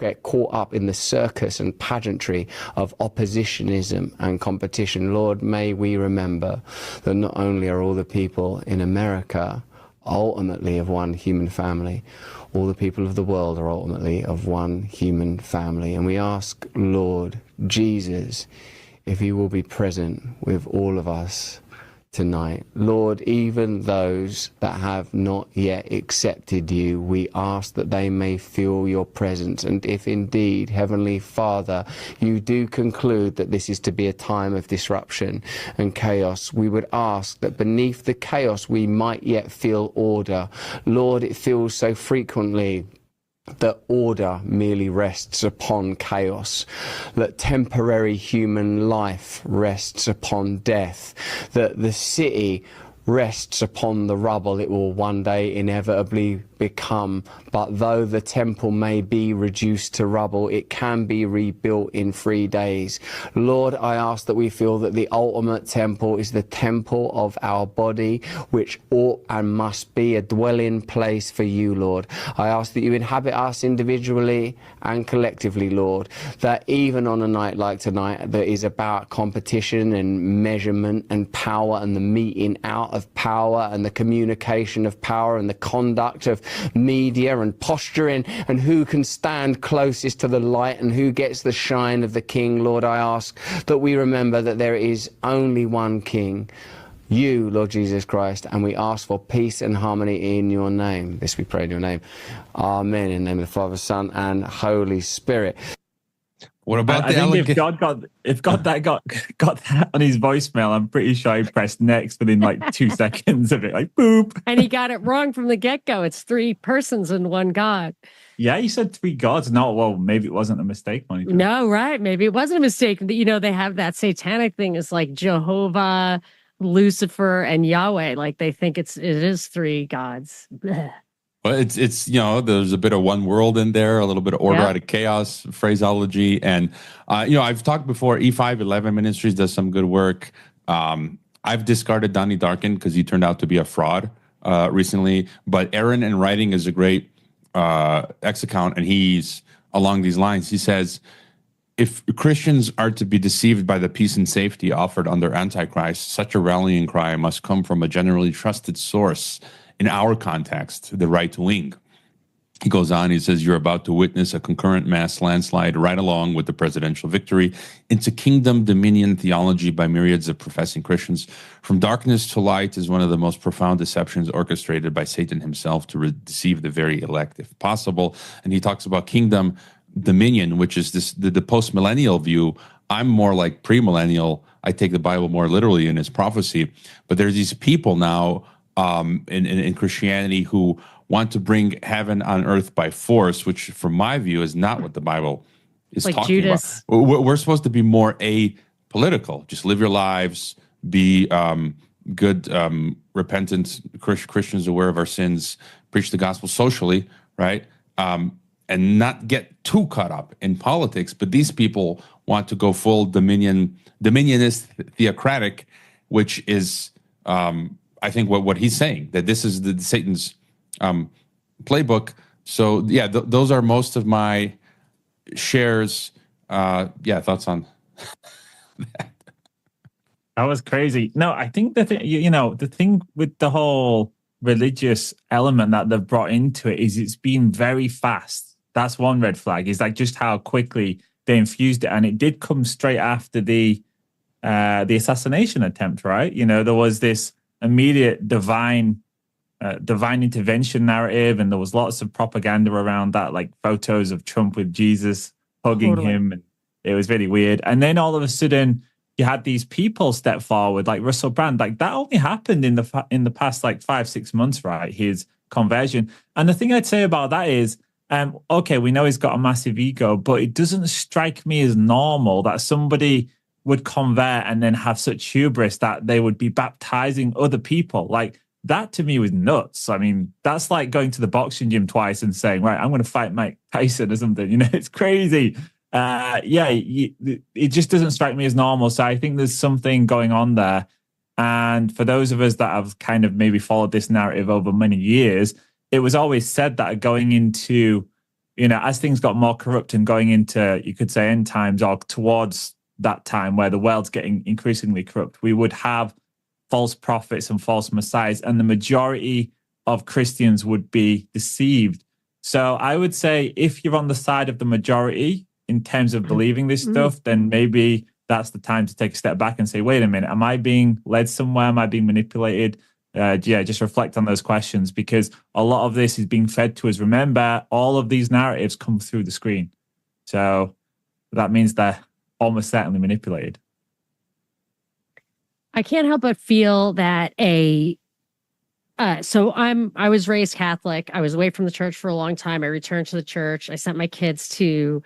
get caught up in the circus and pageantry of oppositionism and competition, Lord, may we remember that not only are all the people in America ultimately of one human family, all the people of the world are ultimately of one human family. And we ask, Lord Jesus, if you will be present with all of us tonight. Lord, even those that have not yet accepted you, we ask that they may feel your presence. And if indeed, Heavenly Father, you do conclude that this is to be a time of disruption and chaos, we would ask that beneath the chaos we might yet feel order. Lord, it feels so frequently that order merely rests upon chaos, that temporary human life rests upon death, that the city rests upon the rubble it will one day inevitably become. But though the temple may be reduced to rubble, it can be rebuilt in 3 days. Lord, I ask that we feel that the ultimate temple is the temple of our body, which ought and must be a dwelling place for you, Lord. I ask that you inhabit us individually and collectively, Lord, that even on a night like tonight that is about competition and measurement and power and the meeting out of power and the communication of power and the conduct of media and posturing and who can stand closest to the light and who gets the shine of the King, Lord, I ask that we remember that there is only one King, you, Lord Jesus Christ, and we ask for peace and harmony in your name. This we pray in your name. Amen. In the name of the Father, Son, and Holy Spirit. What about I think if God got that on his voicemail, I'm pretty sure he pressed next within like 2 seconds of it, like boop. And he got it wrong from the get-go. It's three persons and one God. Yeah, you said three gods. No, well, maybe it wasn't a mistake, Monica. No, right. Maybe it wasn't a mistake. You know, they have that satanic thing. It's like Jehovah, Lucifer, and Yahweh. Like they think it is three gods. Blech. Well, it's there's a bit of one world in there, a little bit of order out of chaos phraseology, and I've talked before. E511 Ministries does some good work. I've discarded Donnie Darkin because he turned out to be a fraud recently. But Aaron in Writing is a great X account, and he's along these lines. He says, if Christians are to be deceived by the peace and safety offered under Antichrist, such a rallying cry must come from a generally trusted source. In our context, the right wing. He goes on, he says, you're about to witness a concurrent mass landslide right along with the presidential victory into kingdom dominion theology by myriads of professing Christians. From darkness to light is one of the most profound deceptions orchestrated by Satan himself to deceive the very elect, if possible. And he talks about kingdom dominion, which is the post-millennial view. I'm more like pre-millennial. I take the Bible more literally in its prophecy. But there's these people now in Christianity who want to bring heaven on earth by force, which from my view is not what the Bible is like talking Judas. About. We're supposed to be more apolitical. Just live your lives, be good, repentant Christians aware of our sins, preach the gospel socially, right? and not get too caught up in politics. But these people want to go full dominionist, theocratic, which is, I think, what he's saying, that this is the Satan's playbook. So yeah, those are most of my shares. Thoughts on that. That was crazy. No, I think the thing with the whole religious element that they've brought into it is it's been very fast. That's one red flag, is like just how quickly they infused it. And it did come straight after the assassination attempt, right? You know, there was this immediate divine intervention narrative, and there was lots of propaganda around that, like photos of Trump with Jesus hugging him, and it was really weird. And then all of a sudden, you had these people step forward, like Russell Brand. Like that only happened in the past like 5-6 months, right? His conversion. And the thing I'd say about that is, okay, we know he's got a massive ego, but it doesn't strike me as normal that somebody would convert and then have such hubris that they would be baptizing other people. Like that to me was nuts. I mean, that's like going to the boxing gym twice and saying, right, I'm going to fight Mike Tyson or something. You know, it's crazy. It just doesn't strike me as normal. So I think there's something going on there. And for those of us that have kind of maybe followed this narrative over many years, it was always said that going into, you know, as things got more corrupt and going into, you could say, end times, or towards that time where the world's getting increasingly corrupt, we would have false prophets and false messiahs, and the majority of Christians would be deceived. So I would say if you're on the side of the majority in terms of believing this stuff, then maybe that's the time to take a step back and say, wait a minute, am I being led somewhere? Am I being manipulated? Just reflect on those questions, because a lot of this is being fed to us. Remember, all of these narratives come through the screen. So that means they're almost certainly manipulated. I can't help but feel that I was raised Catholic. I was away from the church for a long time. I returned to the church. I sent my kids to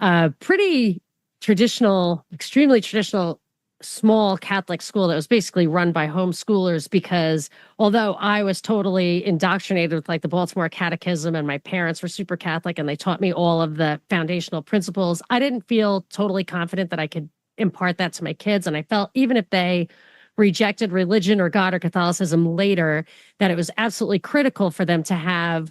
a pretty traditional, extremely traditional, small Catholic school that was basically run by homeschoolers, because although I was totally indoctrinated with like the Baltimore Catechism and my parents were super Catholic and they taught me all of the foundational principles, I didn't feel totally confident that I could impart that to my kids. And I felt even if they rejected religion or God or Catholicism later, that it was absolutely critical for them to have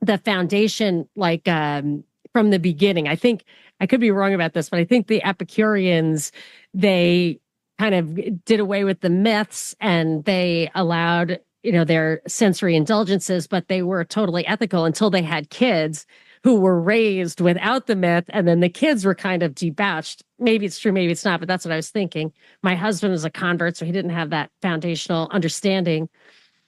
the foundation, like from the beginning. I think I could be wrong about this, but I think the Epicureans, they kind of did away with the myths and they allowed, you know, their sensory indulgences, but they were totally ethical until they had kids who were raised without the myth, and then the kids were kind of debauched. Maybe it's true, maybe it's not, but that's what I was thinking. My husband was a convert, so he didn't have that foundational understanding.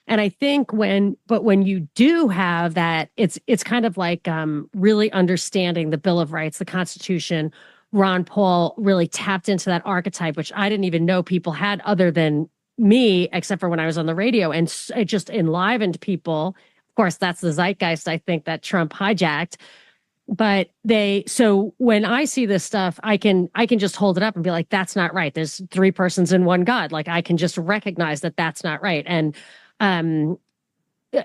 And I think when you do have that, it's kind of like really understanding the Bill of Rights, the Constitution. Ron Paul really tapped into that archetype, which I didn't even know people had other than me, except for when I was on the radio, and it just enlivened people. Of course, that's the zeitgeist, I think, that Trump hijacked. But so when I see this stuff, I can just hold it up and be like, that's not right. There's 3 persons in one God. Like I can just recognize that that's not right. And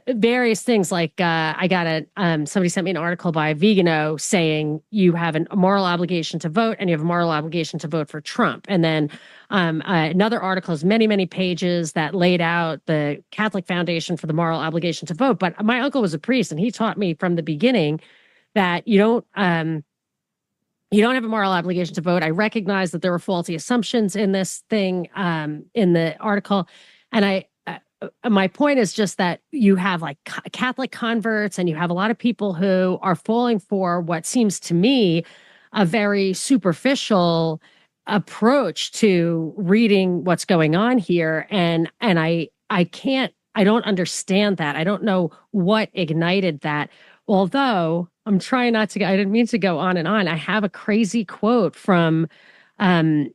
various things like I got somebody sent me an article by Vigano saying you have a moral obligation to vote and you have a moral obligation to vote for Trump. And then another article is many, many pages that laid out the Catholic foundation for the moral obligation to vote. But my uncle was a priest and he taught me from the beginning that you don't have a moral obligation to vote. I recognize that there were faulty assumptions in this thing, in the article. And my point is just that you have like Catholic converts and you have a lot of people who are falling for what seems to me a very superficial approach to reading what's going on here. And I don't understand that. I don't know what ignited that. Although I'm trying not to, I didn't mean to go on and on. I have a crazy quote from Irving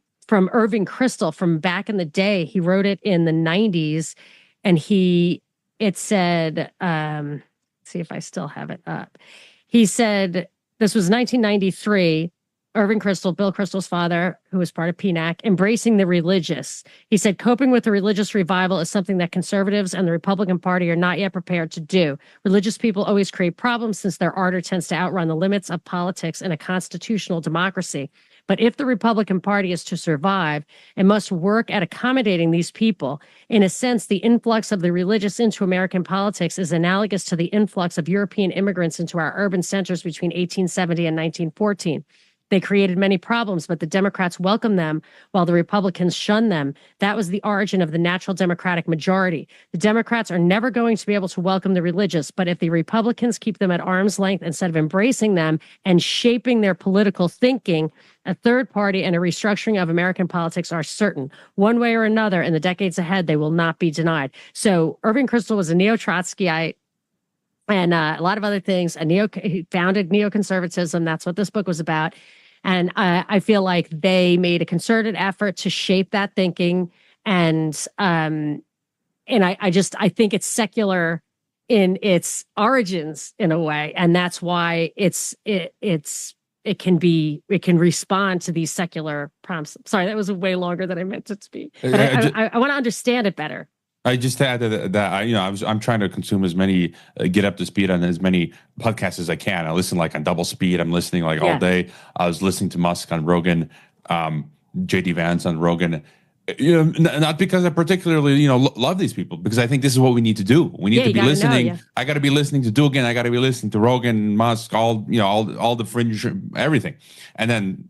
Kristol from back in the day. He wrote it in the 90s. And it said, see if I still have it up. He said, this was 1993. Irving Kristol, Bill Kristol's father, who was part of PNAC, embracing the religious. He said, coping with the religious revival is something that conservatives and the Republican Party are not yet prepared to do. Religious people always create problems since their ardor tends to outrun the limits of politics in a constitutional democracy. But if the Republican Party is to survive, it must work at accommodating these people. In a sense, the influx of the religious into American politics is analogous to the influx of European immigrants into our urban centers between 1870 and 1914. They created many problems, but the Democrats welcomed them while the Republicans shunned them. That was the origin of the natural Democratic majority. The Democrats are never going to be able to welcome the religious, but if the Republicans keep them at arm's length instead of embracing them and shaping their political thinking, a third party and a restructuring of American politics are certain. One way or another, in the decades ahead, they will not be denied. So Irving Kristol was a neo-Trotskyite and a lot of other things. He founded neoconservatism. That's what this book was about. And I feel like they made a concerted effort to shape that thinking. And I think it's secular in its origins in a way. And that's why it can respond to these secular prompts. Sorry, that was way longer than I meant it to be. But I want to understand it better. I just add that I'm trying to consume as many, get up to speed on as many podcasts as I can. I listen like on double speed. I'm listening like all day. I was listening to Musk on Rogan, JD Vance on Rogan. Not because I particularly love these people, because I think this is what we need to do. We need to be listening. I got to be listening to Dugin. I got to be listening to Rogan, Musk, all the fringe, everything, and then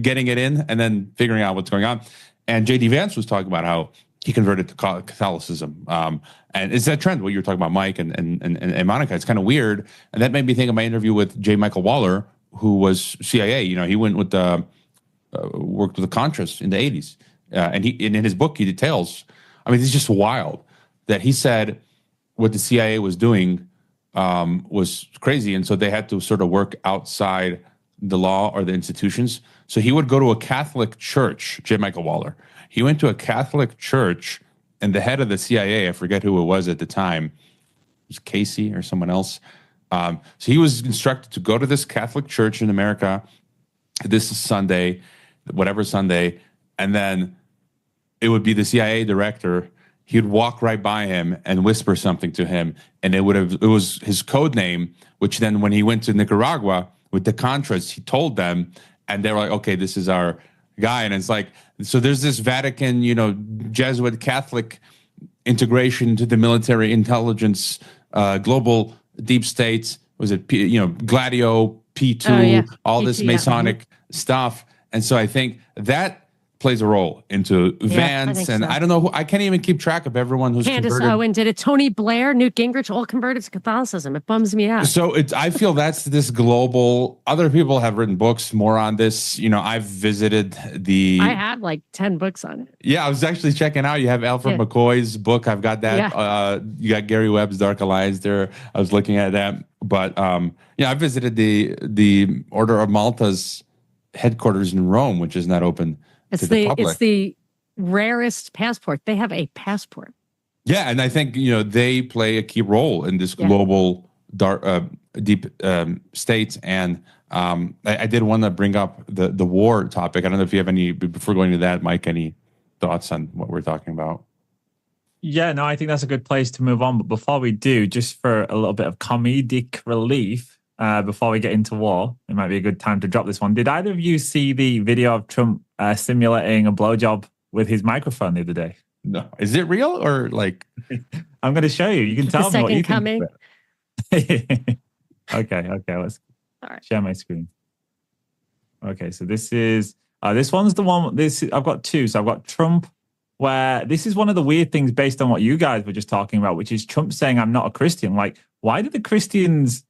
getting it in and then figuring out what's going on. And JD Vance was talking about how he converted to Catholicism. And it's that trend, what you were talking about, Mike and Monica. It's kind of weird. And that made me think of my interview with J. Michael Waller, who was CIA. He went with worked with the Contras in the 80s. And in his book, he details, it's just wild that he said what the CIA was doing was crazy. And so they had to sort of work outside the law or the institutions. So he would go to a Catholic church, J. Michael Waller. He went to a Catholic church, and the head of the CIA, I forget who it was at the time, it was Casey or someone else. So he was instructed to go to this Catholic church in America. This is Sunday, whatever Sunday, and then it would be the CIA director. He'd walk right by him and whisper something to him, and it was his code name. Which then, when he went to Nicaragua with the Contras, he told them, and they were like, "Okay, this is our guy." And it's like, so there's this Vatican, Jesuit Catholic integration to the military intelligence, global deep states. Was it Gladio, P2, all P2, this Masonic stuff? And so I think that plays a role into Vance, and I don't know I can't even keep track of everyone who's Candace converted. Owen did it. Tony Blair, Newt Gingrich, all converted to Catholicism. It bums me out. So I feel that's this global. Other people have written books more on this. I've visited I had like 10 books on it. Yeah, I was actually checking out. You have Alfred McCoy's book. I've got that. Yeah. You got Gary Webb's Dark Alliance there. I was looking at that. But I visited the Order of Malta's headquarters in Rome, which is not open. It's the rarest passport. They have a passport. Yeah, and I think they play a key role in this global deep states. And I did want to bring up the war topic. I don't know if you have any, before going to that, Mike, any thoughts on what we're talking about? Yeah, no, I think that's a good place to move on. But before we do, just for a little bit of comedic relief, before we get into war, it might be a good time to drop this one. Did either of you see the video of Trump simulating a blowjob with his microphone the other day? No. Is it real or like? I'm going to show you. You can tell me what you coming. think. Okay. Let's share my screen. Okay, so this one's the one. I've got two. So I've got Trump, where this is one of the weird things based on what you guys were just talking about, which is Trump saying, "I'm not a Christian." Like, why do the Christians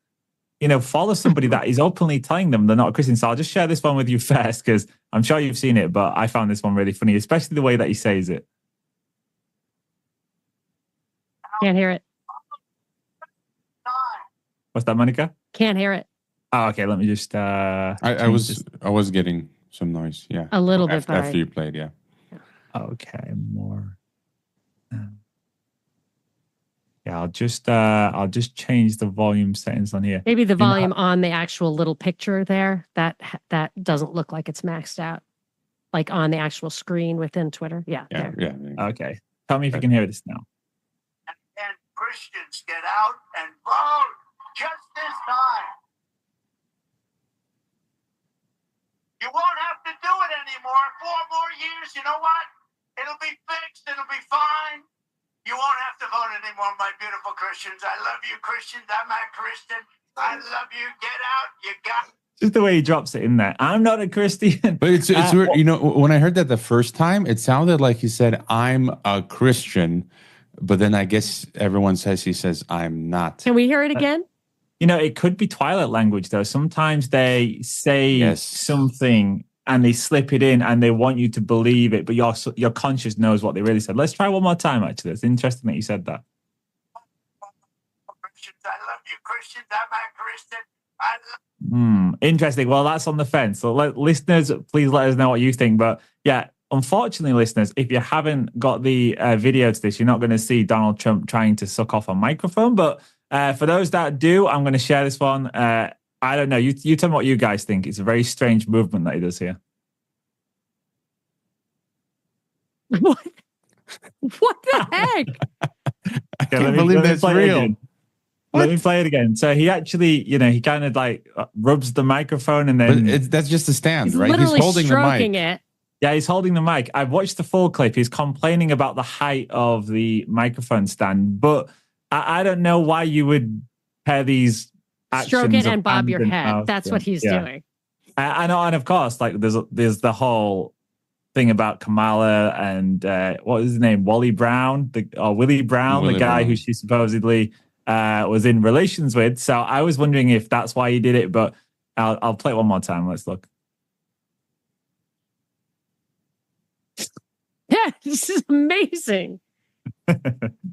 follow somebody that is openly telling them they're not a Christian? So I'll just share this one with you first, because I'm sure you've seen it, but I found this one really funny, especially the way that he says it. Can't hear it. What's that, Monica? Can't hear it. Oh, okay. Let me just. I was getting some noise. Yeah, a little bit after you played. Yeah. Okay, more. Yeah, I'll just change the volume settings on here. Maybe the volume on the actual little picture there, that doesn't look like it's maxed out. Like on the actual screen within Twitter. Yeah. Yeah, There. yeah. Okay. Tell me if you can hear this now. And Christians get out and vote just this time. You won't have to do it anymore. 4 more years, you know what? It'll be fixed. It'll be fine. You won't have to vote anymore, my beautiful Christians. I love you, Christians. I'm a Christian. I love you. Get out. You got. Just the way he drops it in there. I'm not a Christian. But it's weird. You know, when I heard that the first time, it sounded like he said, I'm a Christian. But then I guess everyone says he says, I'm not. Can we hear it again? You know, it could be Twilight language, though. Sometimes they say something and they slip it in and they want you to believe it, but your conscience knows what they really said. Let's try one more time, actually. It's interesting that you said that. Christians, I love you, Christians. I'm a Christian. I love. Interesting. Well, that's on the fence. So listeners, please let us know what you think. But yeah, unfortunately, listeners, if you haven't got the video to this, you're not going to see Donald Trump trying to suck off a microphone. But for those that do, I'm going to share this one. I don't know. You tell me what you guys think. It's a very strange movement that he does here. What? What the heck? I can't believe that's real. Let me play it again. So he actually, he kind of like rubs the microphone and then... But that's just a stand, right? He's holding stroking the mic. it. Yeah, he's holding the mic. I've watched the full clip. He's complaining about the height of the microphone stand, but I don't know why you would pair these actions. Stroke it of and bob hand your and head. mouth. That's what he's Yeah. doing. I know, and of course, like there's the whole thing about Kamala and what was his name, Willie Brown, the guy who she supposedly was in relations with. So I was wondering if that's why he did it, but I'll play it one more time. Let's look. Yeah, this is amazing.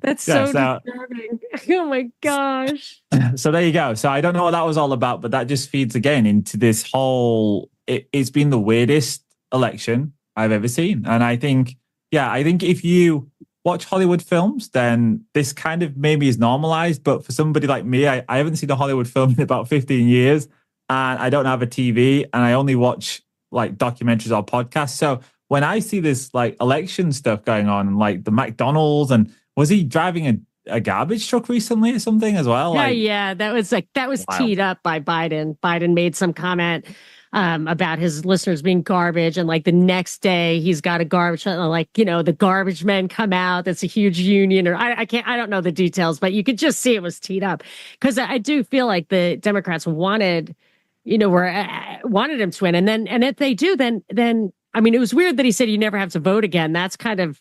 That's so disturbing. Oh my gosh. So there you go. So I don't know what that was all about, but that just feeds again into this whole, it's been the weirdest election I've ever seen. And I think if you watch Hollywood films, then this kind of maybe is normalized. But for somebody like me, I haven't seen a Hollywood film in about 15 years and I don't have a TV and I only watch like documentaries or podcasts. So when I see this like election stuff going on, like the McDonald's, and was he driving a garbage truck recently or something as well? Yeah, that was teed up by Biden. Biden made some comment about his listeners being garbage, and like the next day he's got a garbage truck, like the garbage men come out. That's a huge union, or I don't know the details, but you could just see it was teed up because I do feel like the Democrats wanted him to win, and if they do, then. I mean, it was weird that he said you never have to vote again. That's kind of,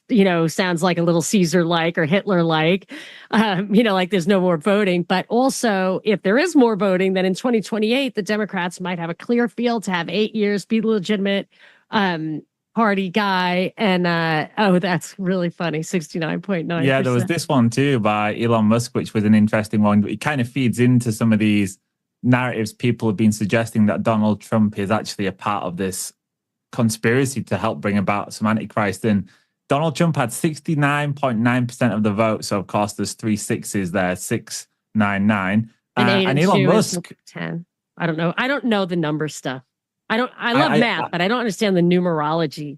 sounds like a little Caesar-like or Hitler-like, like there's no more voting. But also, if there is more voting, then in 2028, the Democrats might have a clear field to have 8 years, be the legitimate party guy. And, that's really funny, 69.9%. Yeah, there was this one too by Elon Musk, which was an interesting one. It kind of feeds into some of these narratives people have been suggesting that Donald Trump is actually a part of this conspiracy to help bring about some Antichrist. And Donald Trump had 69.9% of the vote. So of course there's 3 6s there, 699. And Elon Musk 10. I don't know. I don't know the number stuff. I love math, but I don't understand the numerology.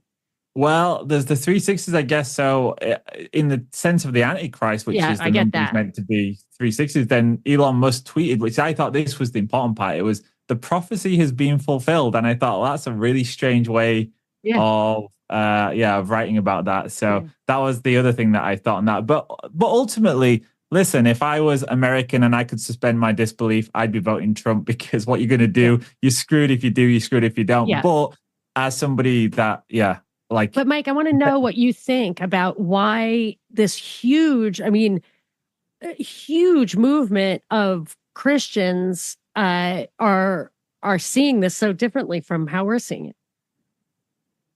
Well, there's the 3 6s, I guess. So in the sense of the Antichrist, which is the number is meant to be 3 6s, then Elon Musk tweeted, which I thought this was the important part. It was the prophecy has been fulfilled. And I thought, well, that's a really strange way of writing about that. So that was the other thing that I thought on that. But ultimately, listen, if I was American and I could suspend my disbelief, I'd be voting Trump, because what you're going to do, you're screwed if you do, you're screwed if you don't. Yeah. But as somebody that, But Mike, I want to know what you think about why this huge movement of Christians are seeing this so differently from how we're seeing it.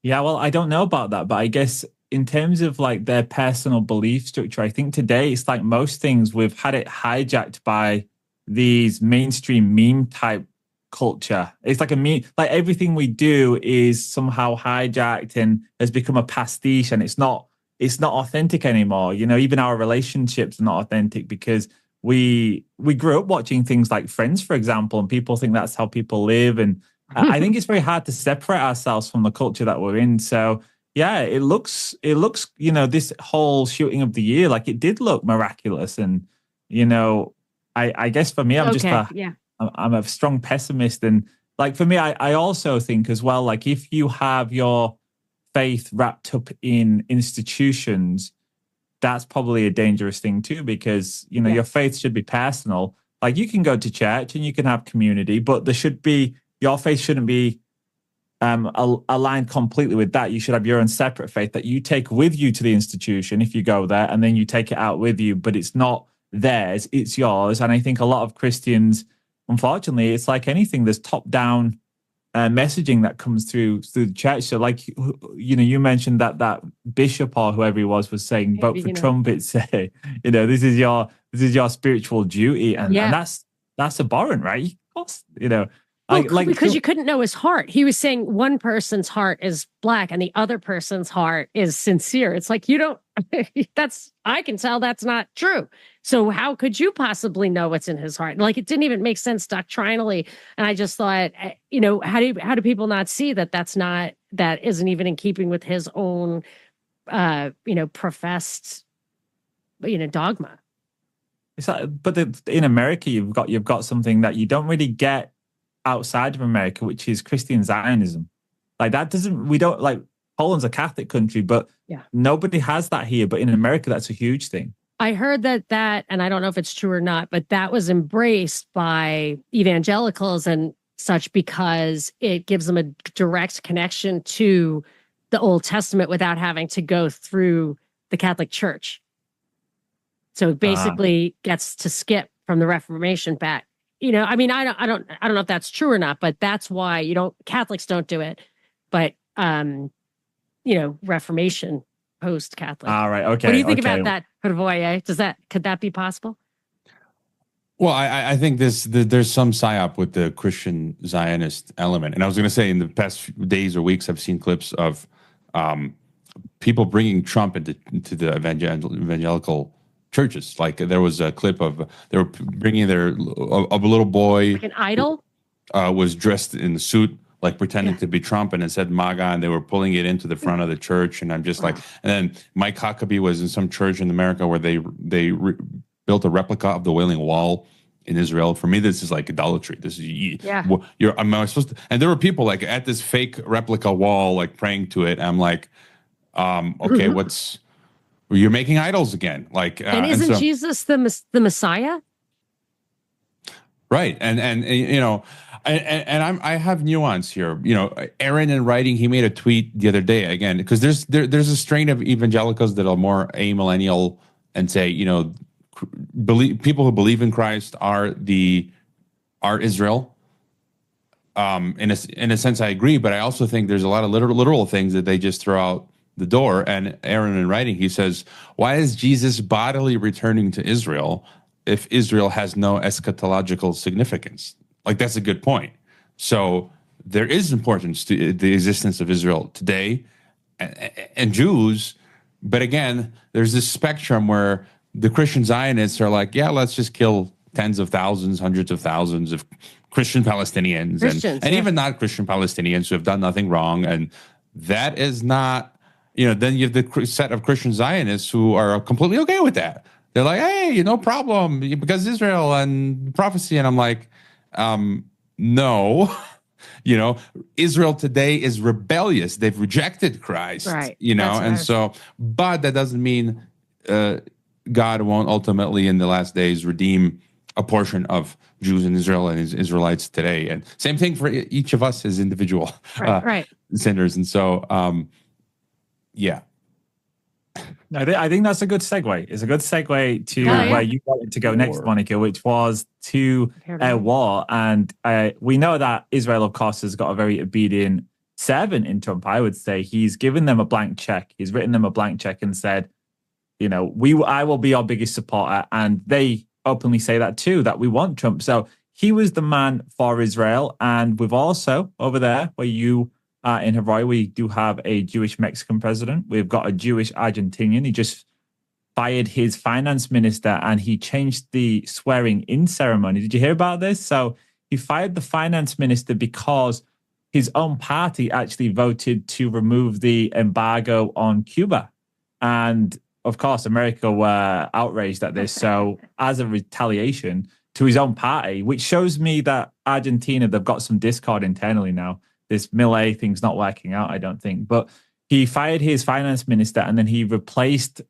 Yeah, well, I don't know about that, but I guess in terms of like their personal belief structure, I think today it's like most things, we've had it hijacked by these mainstream meme type culture. It's like a meme, like everything we do is somehow hijacked and has become a pastiche, and it's not it's not authentic anymore. You know, even our relationships are not authentic because we grew up watching things like Friends, for example, and people think that's how people live. And I think it's very hard to separate ourselves from the culture that we're in. So yeah, it looks, you know, this whole shooting of the year, like it did look miraculous. And, you know, I guess for me, I'm a strong pessimist. And like for me, I also think as well, like if you have your faith wrapped up in institutions, that's probably a dangerous thing too, because, you know, your faith should be personal. Like you can go to church and you can have community, but your faith shouldn't be aligned completely with that. You should have your own separate faith that you take with you to the institution if you go there, and then you take it out with you, but it's not theirs, it's yours. And I think a lot of Christians, unfortunately, it's like anything, there's top-down messaging that comes through the church. So like, you know, you mentioned that bishop or whoever he was saying, vote for Trump. It's, you know, this is your spiritual duty. And that's abhorrent, right? Of course, you know. Well, because you couldn't know his heart. He was saying one person's heart is black and the other person's heart is sincere. It's like, you don't, I can tell that's not true. So how could you possibly know what's in his heart? Like, it didn't even make sense doctrinally. And I just thought, you know, how do people not see that that isn't even in keeping with his own, you know, professed, you know, dogma. But in America, you've got something that you don't really get outside of America, which is Christian Zionism. Like Poland's a Catholic country, but nobody has that here. But in America, that's a huge thing. I heard that, and I don't know if it's true or not, but that was embraced by evangelicals and such because it gives them a direct connection to the Old Testament without having to go through the Catholic Church. So it basically gets to skip from the Reformation back. You know, I mean, I don't know if that's true or not, but that's why Catholics don't do it, but you know, Reformation post-Catholic. All right, okay. What do you think about that, Hrvoje? Could that be possible? Well, I think there's some psyop with the Christian Zionist element, and I was going to say in the past few days or weeks, I've seen clips of people bringing Trump into the evangelical churches. Like there was a clip of they were bringing a little boy, like an idol, was dressed in a suit, like pretending to be Trump, and it said MAGA, and they were pulling it into the front of the church. And I'm just like, and then Mike Huckabee was in some church in America where they built a replica of the Wailing Wall in Israel. For me, this is like idolatry. This is am I supposed to? And there were people like at this fake replica wall, like praying to it. I'm like, okay, you're making idols again. Like, and isn't Jesus the Messiah? Right, and you know, and I have nuance here. You know, Aaron in writing, he made a tweet the other day again because there's a strain of evangelicals that are more amillennial and say, you know, people who believe in Christ are Israel. In a sense, I agree, but I also think there's a lot of literal things that they just throw out the door. And Aaron in writing, he says, why is Jesus bodily returning to Israel if Israel has no eschatological significance? Like, that's a good point. So there is importance to the existence of Israel today and Jews. But again, there's this spectrum where the Christian Zionists are like, yeah, let's just kill tens of thousands, hundreds of thousands of Christian Palestinians and even not Christian Palestinians who have done nothing wrong. And that is not, you know, then you have the set of Christian Zionists who are completely okay with that. They're like, hey, no problem, because Israel and prophecy. And I'm like, no, you know, Israel today is rebellious. They've rejected Christ, right? You know, and so, but that doesn't mean God won't ultimately in the last days redeem a portion of Jews in Israel and Israelites today. And same thing for each of us as individual sinners. And so, yeah. I think that's a good segue. It's a good segue to where you wanted to go next, Monica, which was to war. And we know that Israel, of course, has got a very obedient servant in Trump, I would say. He's given them a blank check. He's written them a blank check and said, you know, I will be your biggest supporter. And they openly say that too, that we want Trump. So he was the man for Israel. And we've also, over there, where you in Hrvoje, we do have a Jewish Mexican president. We've got a Jewish Argentinian. He just fired his finance minister and he changed the swearing in ceremony. Did you hear about this? So he fired the finance minister because his own party actually voted to remove the embargo on Cuba. And of course, America were outraged at this. So as a retaliation to his own party, which shows me that Argentina, they've got some discord internally now. This Milei thing's not working out, I don't think. But he fired his finance minister and then he replaced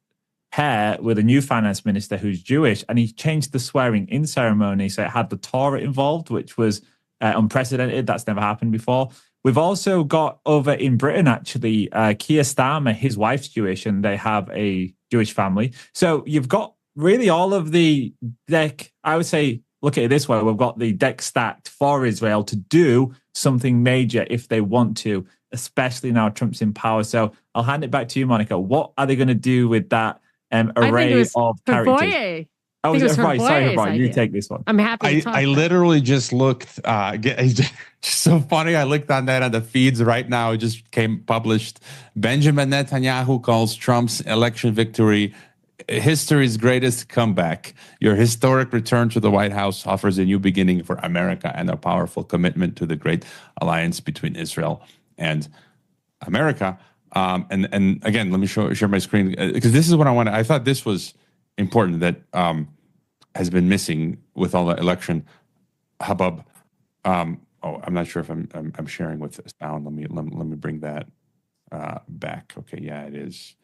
her with a new finance minister who's Jewish. And he changed the swearing in ceremony. So it had the Torah involved, which was unprecedented. That's never happened before. We've also got over in Britain, actually, Keir Starmer, his wife's Jewish, and they have a Jewish family. So you've got really all of the deck. I would say, look at it this way. We've got the deck stacked for Israel to do something major if they want to, especially now Trump's in power. So I'll hand it back to you, Monica. What are they going to do with that array of characters? Hrvoje. Oh, is it Hrvoje? Sorry, Hrvoje. You idea. take this one. I'm happy to talk I about it. literally just looked. It's just so funny. I looked on that on the feeds right now. It just came published. Benjamin Netanyahu calls Trump's election victory history's greatest comeback. Your historic return to the White House offers a new beginning for America and a powerful commitment to the great alliance between Israel and America. And again, let me share my screen because this is what I wanted. I thought this was important that has been missing with all the election hubbub. I'm not sure if I'm sharing with sound. Let me bring that back. Okay, yeah, it is.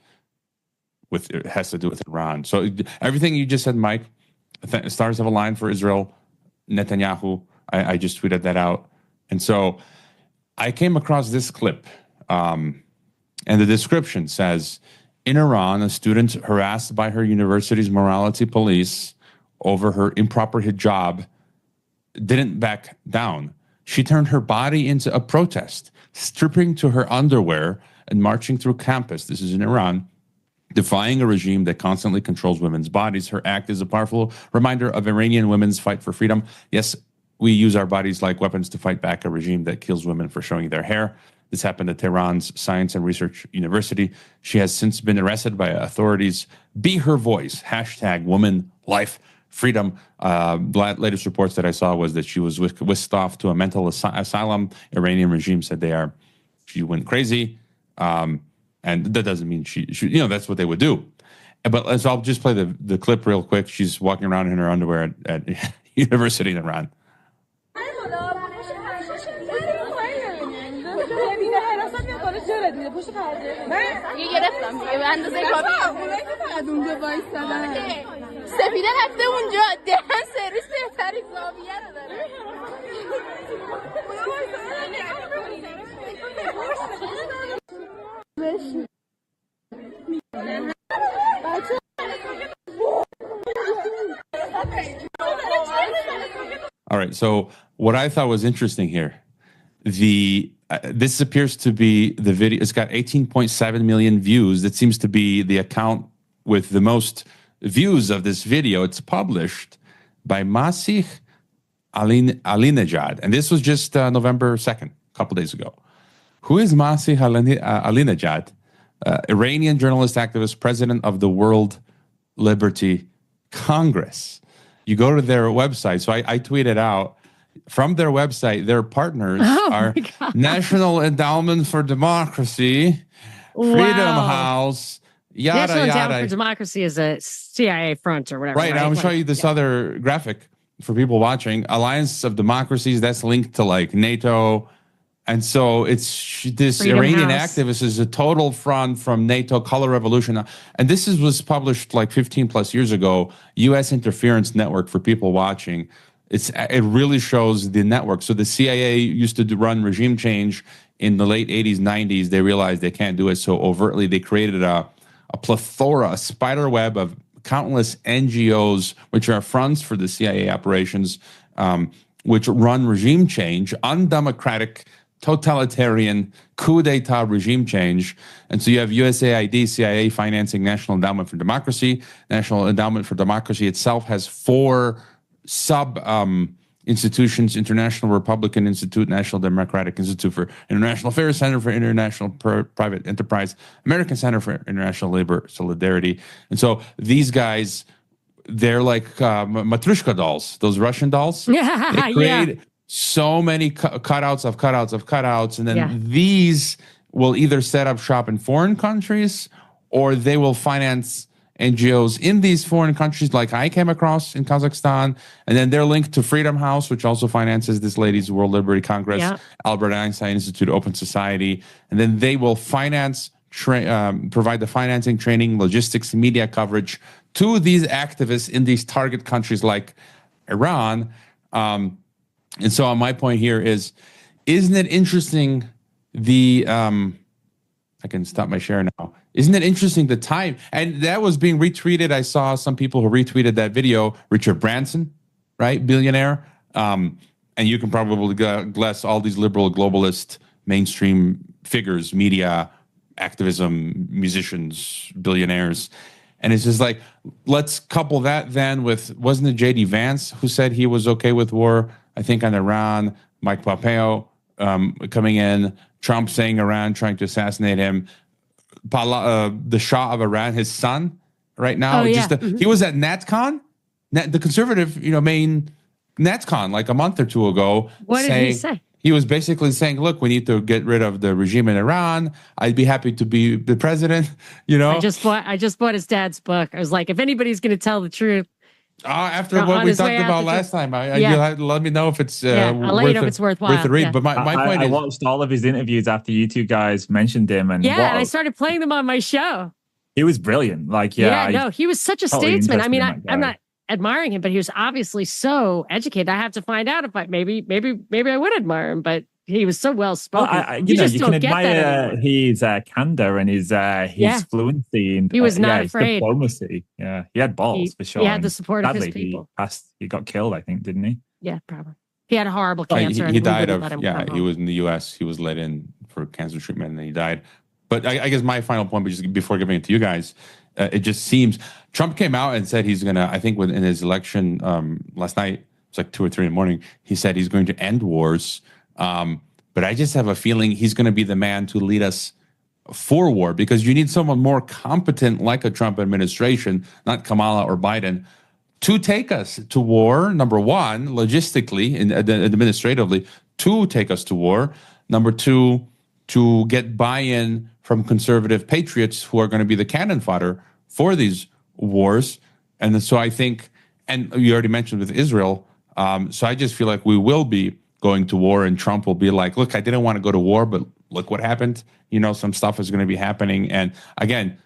It has to do with Iran. So everything you just said, Mike, stars have aligned for Israel. Netanyahu, I just tweeted that out. And so I came across this clip, and the description says, in Iran, a student harassed by her university's morality police over her improper hijab didn't back down. She turned her body into a protest, stripping to her underwear and marching through campus. This is in Iran, defying a regime that constantly controls women's bodies. Her act is a powerful reminder of Iranian women's fight for freedom. Yes, we use our bodies like weapons to fight back a regime that kills women for showing their hair. This happened at Tehran's Science and Research University. She has since been arrested by authorities. Be her voice. # woman, life, freedom. Latest reports that I saw was that she was whisked off to a mental asylum. Iranian regime said she went crazy. And that doesn't mean she that's what they would do. But so I'll just play the clip real quick. She's walking around in her underwear at university in Iran. All right. So what I thought was interesting here, this appears to be the video. It's got 18.7 million views. That seems to be the account with the most views of this video. It's published by Masih Alinejad. And this was just November 2nd, a couple days ago. Who is Masih Alinejad? Iranian journalist, activist, president of the World Liberty Congress. You go to their website. So I tweeted out from their website, their partners are National Endowment for Democracy, Freedom House, yada, National yada. Endowment for Democracy is a CIA front or whatever. Right. I'm going to show you this other graphic for people watching. Alliance of Democracies, that's linked to like NATO. And so it's this Freedom Iranian House. activist is a total front from NATO, Color Revolution. And this was published like 15 plus years ago, U.S. Interference Network for people watching. It really shows the network. So the CIA used to run regime change in the late 80s, 90s. They realized they can't do it so overtly. They created a plethora, a spider web of countless NGOs, which are fronts for the CIA operations, which run regime change, undemocratic, totalitarian coup d'etat regime change. And so you have USAID, CIA financing National Endowment for Democracy. National Endowment for Democracy itself has 4 sub institutions, International Republican Institute, National Democratic Institute for International Affairs, Center for International Private Enterprise, American Center for International Labor Solidarity. And so these guys, they're like Matrushka dolls, those Russian dolls. They create so many cutouts of cutouts of cutouts. And then these will either set up shop in foreign countries, or they will finance NGOs in these foreign countries, like I came across in Kazakhstan. And then they're linked to Freedom House, which also finances this lady's World Liberty Congress, Albert Einstein Institute, Open Society. And then they will finance, provide the financing, training, logistics, media coverage to these activists in these target countries like Iran. And so my point here is, isn't it interesting I can stop my share now. Isn't it interesting the time? And that was being retweeted. I saw some people who retweeted that video. Richard Branson, right? Billionaire. And you can probably guess all these liberal, globalist, mainstream figures, media, activism, musicians, billionaires. And it's just like, let's couple that then with, wasn't it J.D. Vance who said he was okay with war, I think, on Iran, Mike Pompeo coming in, Trump saying Iran, trying to assassinate him, the Shah of Iran, his son, right now. He was at NatCon, the conservative, main NatCon, like a month or two ago. What did he say? He was basically saying, look, we need to get rid of the regime in Iran. I'd be happy to be the president, I just bought his dad's book. I was like, if anybody's going to tell the truth. After what we talked about last time, you'll have to let me know if it's I'll let you know if it's worthwhile. Worth the read. But my point is, I watched all of his interviews after you two guys mentioned him, and and I started playing them on my show. He was brilliant. He was such a statesman. I mean, I'm not admiring him, but he was obviously so educated. I have to find out if maybe I would admire him, but he was so well spoken. Well, you can admire his candor and his fluency, and he was not afraid. His diplomacy. Yeah, he had balls for sure. He had the support of his people. He got killed, I think, didn't he? Yeah, probably. He had a horrible cancer. He died of. He was in the U.S. He was let in for cancer treatment, and then he died. But I guess my final point, just before giving it to you guys, it just seems Trump came out and said he's going to, I think in his election last night, it's like 2 or 3 in the morning, he said he's going to end wars. But I just have a feeling he's going to be the man to lead us for war, because you need someone more competent like a Trump administration, not Kamala or Biden, to take us to war. Number one, logistically and administratively, to take us to war. Number two, to get buy-in from conservative patriots who are going to be the cannon fodder for these wars. And so I think, and you already mentioned with Israel, so I just feel like we will be going to war, and Trump will be like, look, I didn't want to go to war, but look what happened. Some stuff is going to be happening. And again,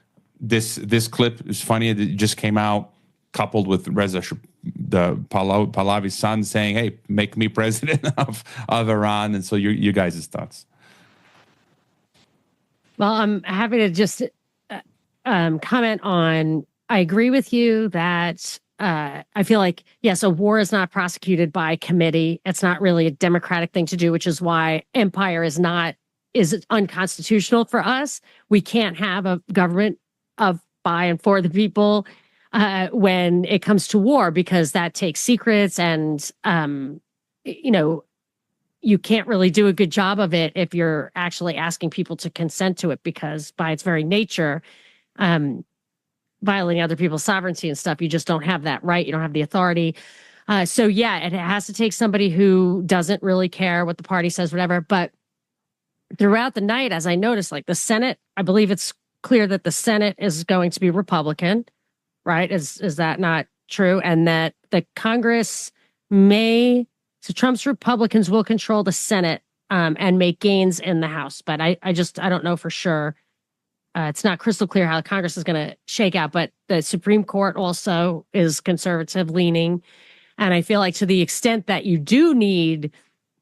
this clip is funny. It just came out coupled with Reza, the Pahlavi's son, saying, hey, make me president of Iran. And so you guys' thoughts. Well, I'm happy to just comment on, I agree with you that I feel like, yes, a war is not prosecuted by committee. It's not really a democratic thing to do, which is why empire is unconstitutional for us. We can't have a government of by and for the people when it comes to war, because that takes secrets and, you can't really do a good job of it if you're actually asking people to consent to it, because by its very nature, violating other people's sovereignty and stuff, you just don't have that right. You don't have the authority. So yeah, it has to take somebody who doesn't really care what the party says, whatever. But throughout the night, as I noticed, like the Senate, I believe it's clear that the Senate is going to be Republican, right? Is that not true? And that the Congress so Trump's Republicans will control the Senate and make gains in the House. But I don't know for sure. It's not crystal clear how the Congress is going to shake out, but the Supreme Court also is conservative leaning. And I feel like to the extent that you do need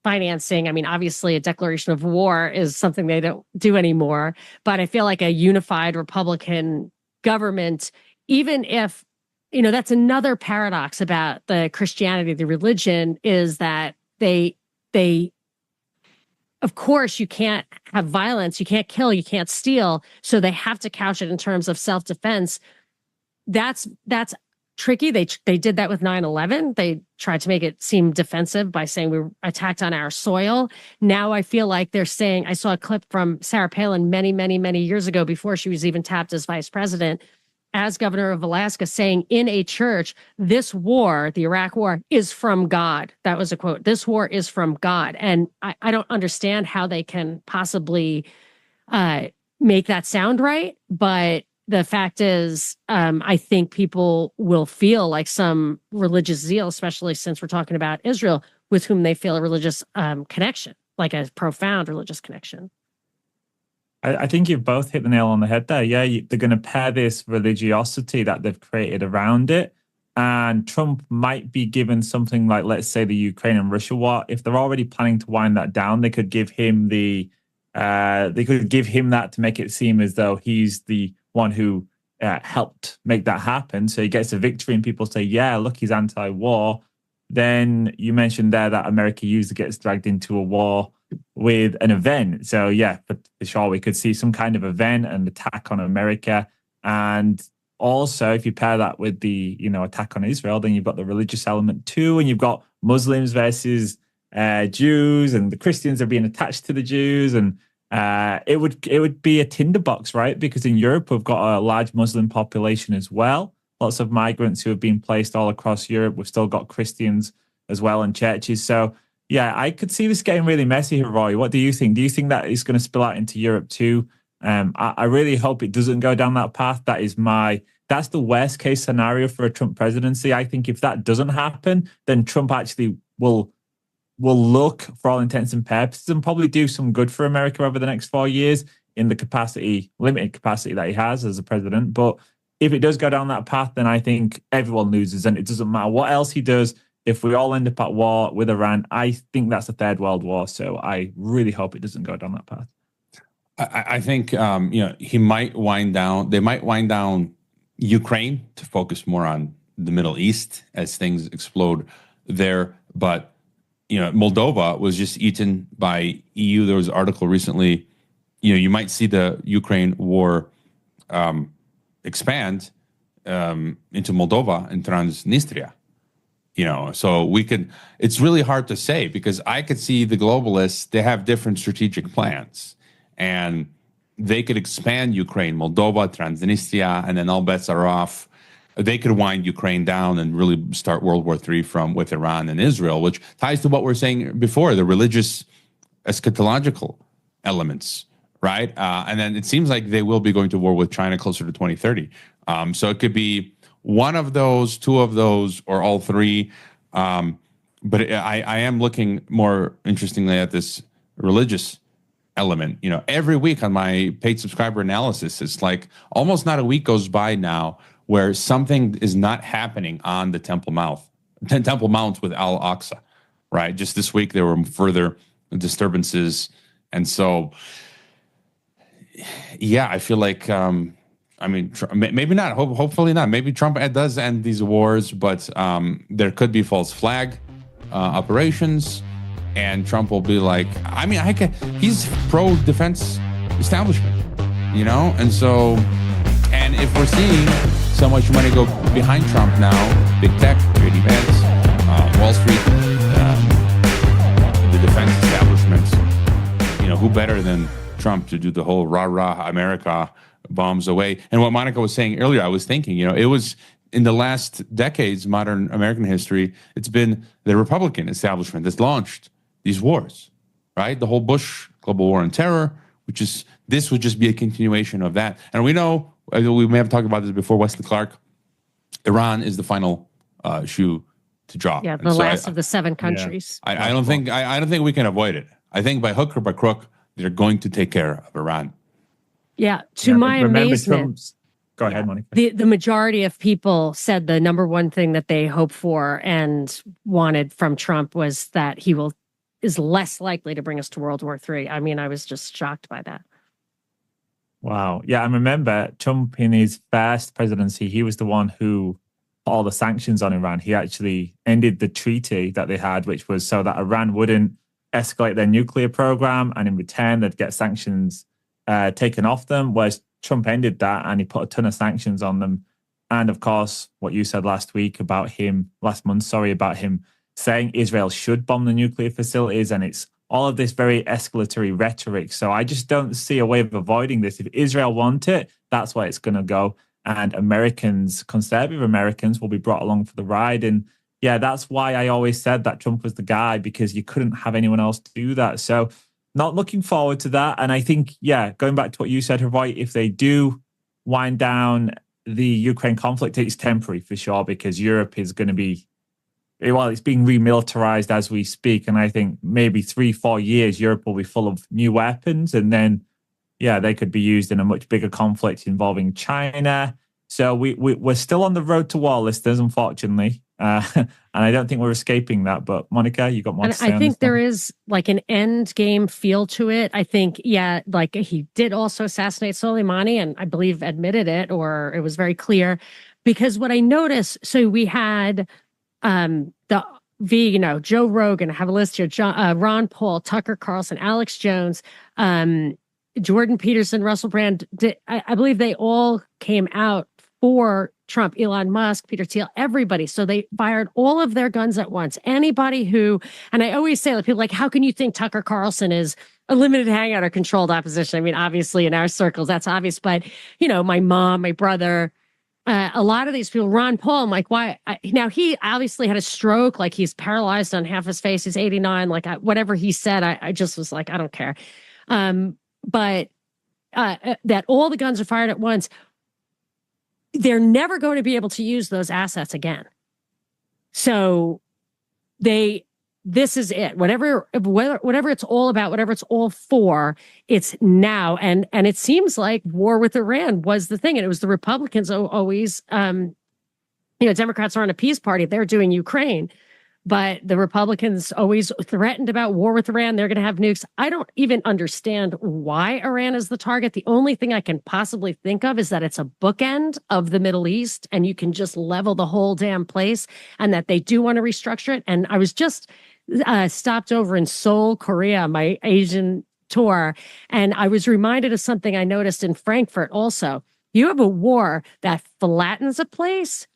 financing, I mean, obviously a declaration of war is something they don't do anymore, but I feel like a unified Republican government, even if, that's another paradox about the Christianity, the religion, is that they of course, you can't have violence, you can't kill, you can't steal. So they have to couch it in terms of self-defense. That's tricky. They did that with 9/11. They tried to make it seem defensive by saying we were attacked on our soil. Now I feel like they're saying, I saw a clip from Sarah Palin many, many, many years ago before she was even tapped as vice president, as governor of Alaska, saying in a church, this war, the Iraq war, is from God. That was a quote. This war is from God. And I don't understand how they can possibly make that sound right. But the fact is, I think people will feel like some religious zeal, especially since we're talking about Israel, with whom they feel a religious connection, like a profound religious connection. I think you've both hit the nail on the head there. Yeah, they're going to pair this religiosity that they've created around it. And Trump might be given something like, let's say, the Ukraine and Russia war. If they're already planning to wind that down, they could give him that to make it seem as though he's the one who helped make that happen. So he gets a victory and people say, yeah, look, he's anti-war. Then you mentioned there that America usually gets dragged into a war with an event. So yeah, for sure, we could see some kind of event and attack on America. And also, if you pair that with the, attack on Israel, then you've got the religious element too. And you've got Muslims versus Jews, and the Christians are being attached to the Jews. And it would be a tinderbox, right? Because in Europe, we've got a large Muslim population as well. Lots of migrants who have been placed all across Europe. We've still got Christians as well in churches. So yeah, I could see this getting really messy, Hrvoje. What do you think? Do you think that is going to spill out into Europe too? I really hope it doesn't go down that path. That's the worst case scenario for a Trump presidency. I think if that doesn't happen, then Trump actually will look, for all intents and purposes, and probably do some good for America over the next 4 years in the limited capacity that he has as a president. But if it does go down that path, then I think everyone loses, and it doesn't matter what else he does. If we all end up at war with Iran, I think that's a third world war. So I really hope it doesn't go down that path. I think he might wind down. They might wind down Ukraine to focus more on the Middle East as things explode there. But Moldova was just eaten by EU. There was an article recently. You might see the Ukraine war expand into Moldova and Transnistria. So it's really hard to say, because I could see the globalists, they have different strategic plans, and they could expand Ukraine, Moldova, Transnistria, and then all bets are off. They could wind Ukraine down and really start World War III with Iran and Israel, which ties to what we're saying before, the religious eschatological elements, right? And then it seems like they will be going to war with China closer to 2030. So it could be one of those, two of those, or all three. But I am looking more interestingly at this religious element. Every week on my paid subscriber analysis, it's like almost not a week goes by now where something is not happening on the Temple Mount with Al-Aqsa, right? Just this week, there were further disturbances. And so, yeah, I feel like, maybe not, hopefully not. Maybe Trump does end these wars, but there could be false flag operations, and Trump will be like, he's pro-defense establishment, And so, and if we're seeing so much money go behind Trump now, big tech, trade events, Wall Street, the defense establishments, who better than Trump to do the whole rah-rah America bombs away? And what Monica was saying earlier, I was thinking, it was in the last decades, modern American history, it's been the Republican establishment that's launched these wars, right? The whole Bush global war on terror, this would just be a continuation of that. And we know, we may have talked about this before, Wesley Clark, Iran is the final shoe to drop. Yeah, the last of the 7 countries. Yeah. I don't think we can avoid it. I think by hook or by crook, they're going to take care of Iran. Yeah, to my amazement. Go ahead, Monica. The majority of people said the number one thing that they hoped for and wanted from Trump was that he is less likely to bring us to World War III. I was just shocked by that. Wow. Yeah, I remember Trump in his first presidency, he was the one who put all the sanctions on Iran. He actually ended the treaty that they had, which was so that Iran wouldn't escalate their nuclear program, and in return, they'd get sanctions taken off them, whereas Trump ended that and he put a ton of sanctions on them And of course, what you said last month, about him saying Israel should bomb the nuclear facilities. And it's all of this very escalatory rhetoric. So I just don't see a way of avoiding this. If Israel want it, that's where it's going to go. And Americans, conservative Americans, will be brought along for the ride. And yeah, that's why I always said that Trump was the guy, because you couldn't have anyone else do that. So not looking forward to that. And I think, yeah, going back to what you said, Hrvoje, if they do wind down the Ukraine conflict, it's temporary for sure, because Europe is going to be, well, it's being remilitarized as we speak. And I think maybe 3-4 years, Europe will be full of new weapons. And then, yeah, they could be used in a much bigger conflict involving China. So we're still on the road to war, listeners, unfortunately. And I don't think we're escaping that. But Monica, you got more to say? I think there is like an end game feel to it. I think, yeah, like he did also assassinate Soleimani, and I believe admitted it, or it was very clear. Because what I noticed, so we had Joe Rogan, I have a list here, Ron Paul, Tucker Carlson, Alex Jones, Jordan Peterson, Russell Brand. I believe they all came out for Trump, Elon Musk, Peter Thiel, everybody. So they fired all of their guns at once. Anybody who, and I always say, like, people like, how can you think Tucker Carlson is a limited hangout or controlled opposition? I mean, obviously in our circles, that's obvious. But, my mom, my brother, a lot of these people, Ron Paul, I'm like, why? Now, he obviously had a stroke, like he's paralyzed on half his face. He's 89. Like whatever he said, I just was like, I don't care. But that all the guns are fired at once, they're never going to be able to use those assets again. So this is it. Whatever it's all about, whatever it's all for, it's now. And it seems like war with Iran was the thing. And it was the Republicans always, Democrats aren't a peace party. They're doing Ukraine. But the Republicans always threatened about war with Iran. They're going to have nukes. I don't even understand why Iran is the target. The only thing I can possibly think of is that it's a bookend of the Middle East and you can just level the whole damn place, and that they do want to restructure it. And I was just stopped over in Seoul, Korea, my Asian tour, and I was reminded of something I noticed in Frankfurt also. You have a war that flattens a place.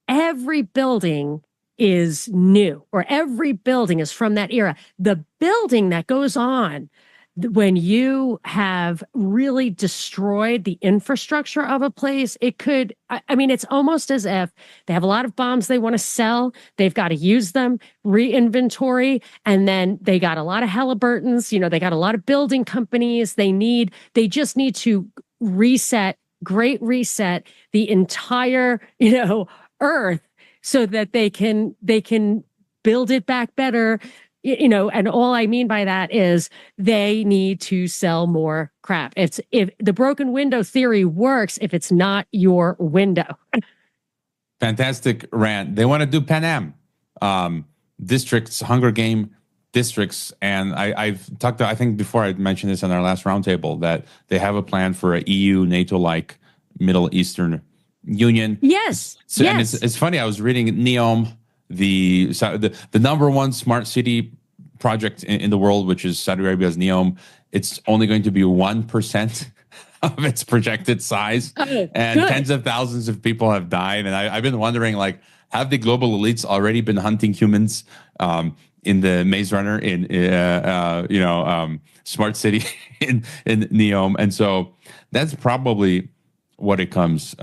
Every building is new, or every building is from that era. The building that goes on when you have really destroyed the infrastructure of a place, it's almost as if they have a lot of bombs they want to sell. They've got to use them, re-inventory, and then they got a lot of Halliburtons, they got a lot of building companies. They just need to great reset the entire, earth, so that they can build it back better, and all I mean by that is they need to sell more crap. If the broken window theory works, if it's not your window. Fantastic rant. They want to do Pan Am districts, Hunger Game districts, and I've talked. I think before I mentioned this on our last roundtable that they have a plan for a EU, NATO-like Middle Eastern Union. Yes. So, yes. And it's funny. I was reading NEOM, the number one smart city project in the world, which is Saudi Arabia's NEOM. It's only going to be 1% of its projected size, and good. Tens of thousands of people have died. And I've been wondering, like, have the global elites already been hunting humans in the Maze Runner in smart city in NEOM? And so that's probably what it comes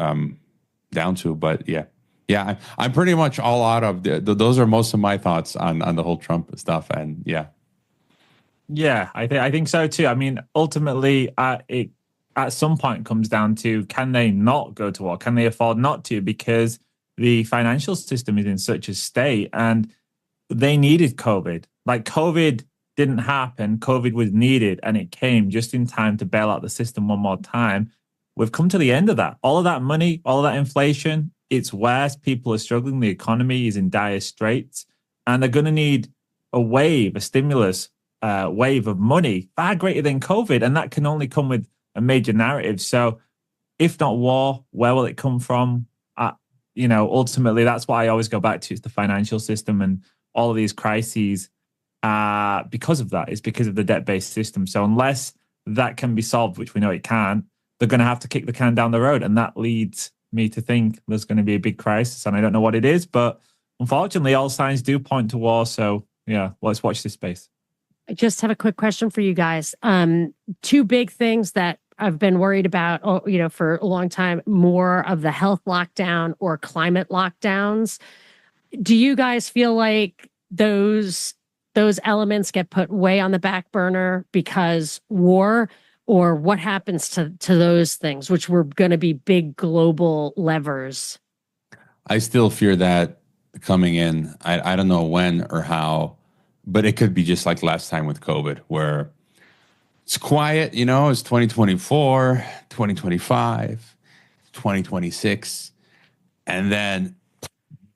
down to. But yeah, I'm pretty much all out of those are most of my thoughts on the whole Trump stuff. And yeah, I think so too. I mean, ultimately, it at some point comes down to, can they not go to war? Can they afford not to? Because the financial system is in such a state, and they needed COVID. Like, COVID didn't happen. COVID was needed, and it came just in time to bail out the system one more time. We've come to the end of that. All of that money, all of that inflation, it's worse. People are struggling. The economy is in dire straits, and they're going to need a stimulus wave of money far greater than COVID. And that can only come with a major narrative. So if not war, where will it come from? Ultimately, that's why I always go back to. It's the financial system, and all of these crises because of that. It's because of the debt-based system. So unless that can be solved, which we know it can, they're going to have to kick the can down the road. And that leads me to think there's going to be a big crisis, and I don't know what it is, but unfortunately, all signs do point to war. So, yeah, let's watch this space. I just have a quick question for you guys. Two big things that I've been worried about, for a long time, more of the health lockdown or climate lockdowns. Do you guys feel like those elements get put way on the back burner because war, or what happens to those things, which were going to be big global levers? I still fear that coming in. I don't know when or how, but it could be just like last time with COVID, where it's quiet, it's 2024, 2025, 2026. And then,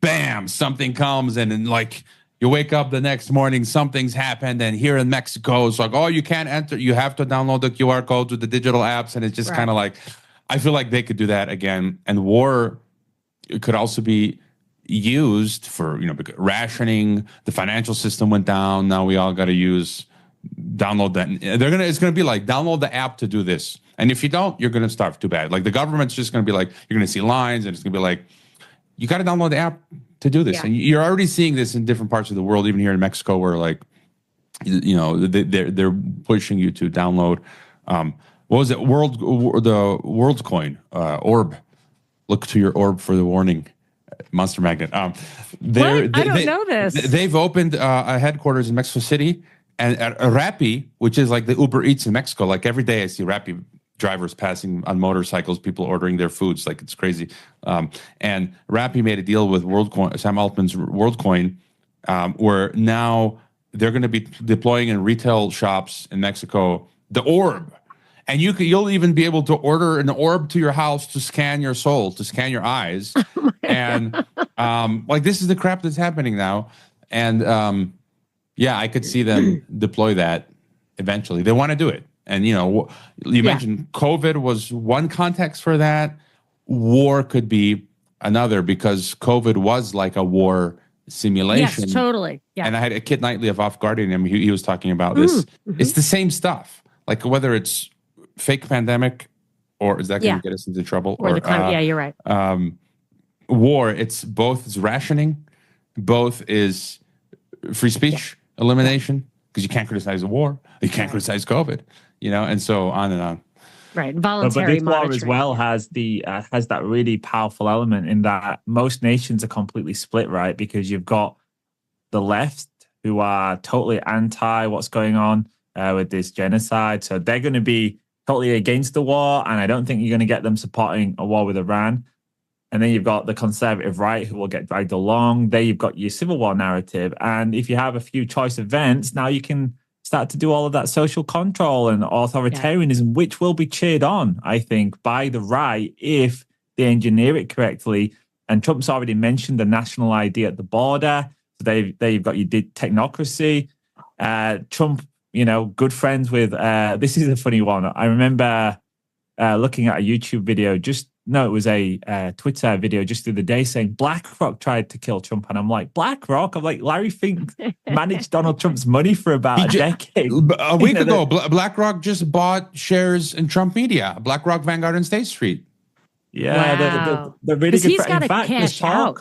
bam, something comes and then like you wake up the next morning, something's happened. And here in Mexico, it's like, oh, you can't enter. You have to download the QR code to the digital apps. And it's just kind of like, I feel like they could do that again. And war could also be used for, rationing. The financial system went down. Now we all got to download that. It's going to be like, download the app to do this. And if you don't, you're going to starve. Too bad. Like the government's just going to be like, you're going to see lines, and it's going to be like, you got to download the app to do this. Yeah. And you're already seeing this in different parts of the world, even here in Mexico, where like, they're pushing you to download. What was it? The World's Coin, Orb. Look to your orb for the warning. Monster Magnet. I don't know this. They've opened a headquarters in Mexico City, and at Rappi, which is like the Uber Eats in Mexico. Like every day I see Rappi drivers passing on motorcycles, people ordering their foods. Like it's crazy. And Rappi made a deal with WorldCoin, Sam Altman's WorldCoin, where now they're going to be deploying in retail shops in Mexico the orb. And you'll even be able to order an orb to your house to scan your soul, to scan your eyes. And like this is the crap that's happening now. And I could see them deploy that eventually. They want to do it. And you mentioned COVID was one context for that. War could be another, because COVID was like a war simulation. Yes, totally. Yeah. And I had a Kid Knightley of Off Guardian, and he was talking about this. Mm-hmm. It's the same stuff. Like whether it's fake pandemic, or is that going to get us into trouble? Or you're right. War, it's both is rationing, both is free speech elimination, because you can't criticize the war, you can't criticize COVID, and so on and on. Right, voluntary but this war as well has that really powerful element in that most nations are completely split, right? Because you've got the left who are totally anti what's going on with this genocide, so they're going to be totally against the war, and I don't think you're going to get them supporting a war with Iran. And then you've got the conservative right who will get dragged along. There you've got your civil war narrative. And if you have a few choice events, now you can start to do all of that social control and authoritarianism, which will be cheered on, I think, by the right if they engineer it correctly. And Trump's already mentioned the national ID at the border. So there you've got your technocracy. Trump, good friends with, this is a funny one. I remember looking at a YouTube video it was a Twitter video just the other day saying BlackRock tried to kill Trump. And I'm like, BlackRock? I'm like, Larry Fink managed Donald Trump's money for about a decade. A week ago, BlackRock just bought shares in Trump Media, BlackRock, Vanguard, and State Street. Yeah, wow. they're really good. He's got to cash out.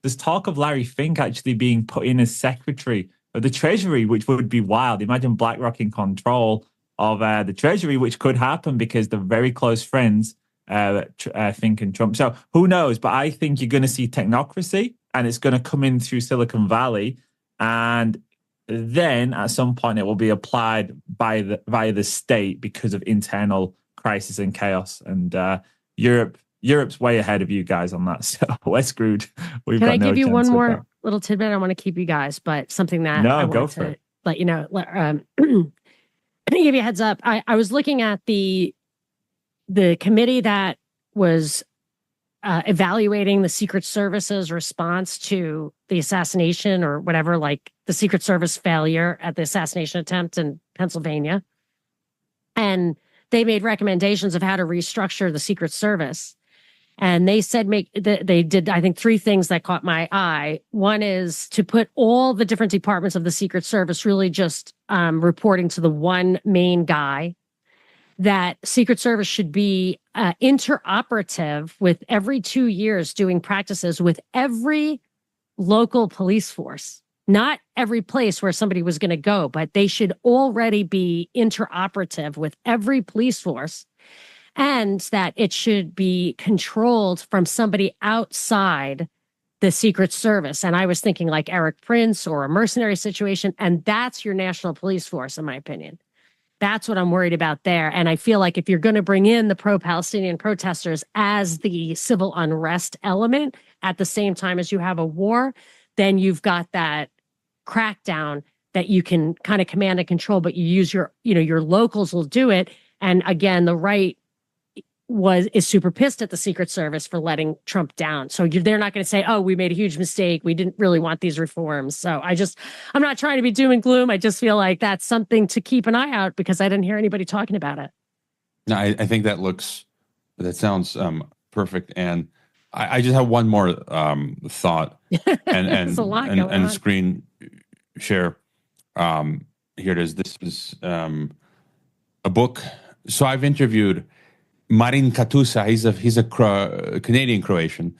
There's talk of Larry Fink actually being put in as secretary of the Treasury, which would be wild. Imagine BlackRock in control of the Treasury, which could happen because they're very close friends, Fink and Trump. So who knows? But I think you're going to see technocracy, and it's going to come in through Silicon Valley, and then at some point it will be applied via the state because of internal crisis and chaos. And Europe's way ahead of you guys on that, so we're screwed. Can I give you one more little tidbit? I want to keep you guys, but something that I want to let you know. Let me give you a heads up. I was looking at the committee that was evaluating the Secret Service's response to the assassination, or whatever, like the Secret Service failure at the assassination attempt in Pennsylvania. And they made recommendations of how to restructure the Secret Service. And they said they did, I think, 3 things that caught my eye. One is to put all the different departments of the Secret Service really just reporting to the one main guy. That Secret Service should be interoperative with every 2 years doing practices with every local police force. Not every place where somebody was going to go, but they should already be interoperative with every police force, and that it should be controlled from somebody outside the Secret Service. And I was thinking like Eric Prince or a mercenary situation, and that's your national police force, in my opinion. That's what I'm worried about there. And I feel like if you're going to bring in the pro-Palestinian protesters as the civil unrest element at the same time as you have a war, then you've got that crackdown that you can kind of command and control, but you use your locals will do it. And again, the right is super pissed at the Secret Service for letting Trump down. So they're not going to say, oh, we made a huge mistake. We didn't really want these reforms. So I'm not trying to be doom and gloom. I just feel like that's something to keep an eye out because I didn't hear anybody talking about it. No, I think that sounds perfect. And I just have one more thought and screen share. Here it is. This is a book. So I've interviewed Marin Katusa. He's a Canadian Croatian,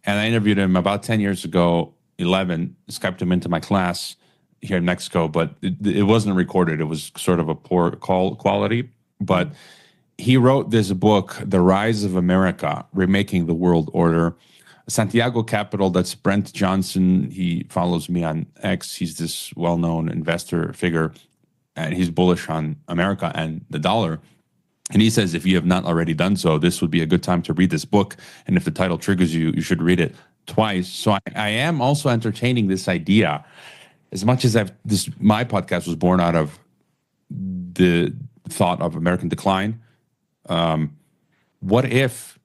and I interviewed him about 10 years ago. 11 Skyped him into my class here in Mexico, but it wasn't recorded. It was sort of a poor quality. But he wrote this book, The Rise of America: Remaking the World Order. Santiago Capital. That's Brent Johnson. He follows me on X. He's this well-known investor figure, and he's bullish on America and the dollar. And he says, if you have not already done so, this would be a good time to read this book. And if the title triggers you, you should read it twice. So I am also entertaining this idea, as much as my podcast was born out of the thought of American decline. What if,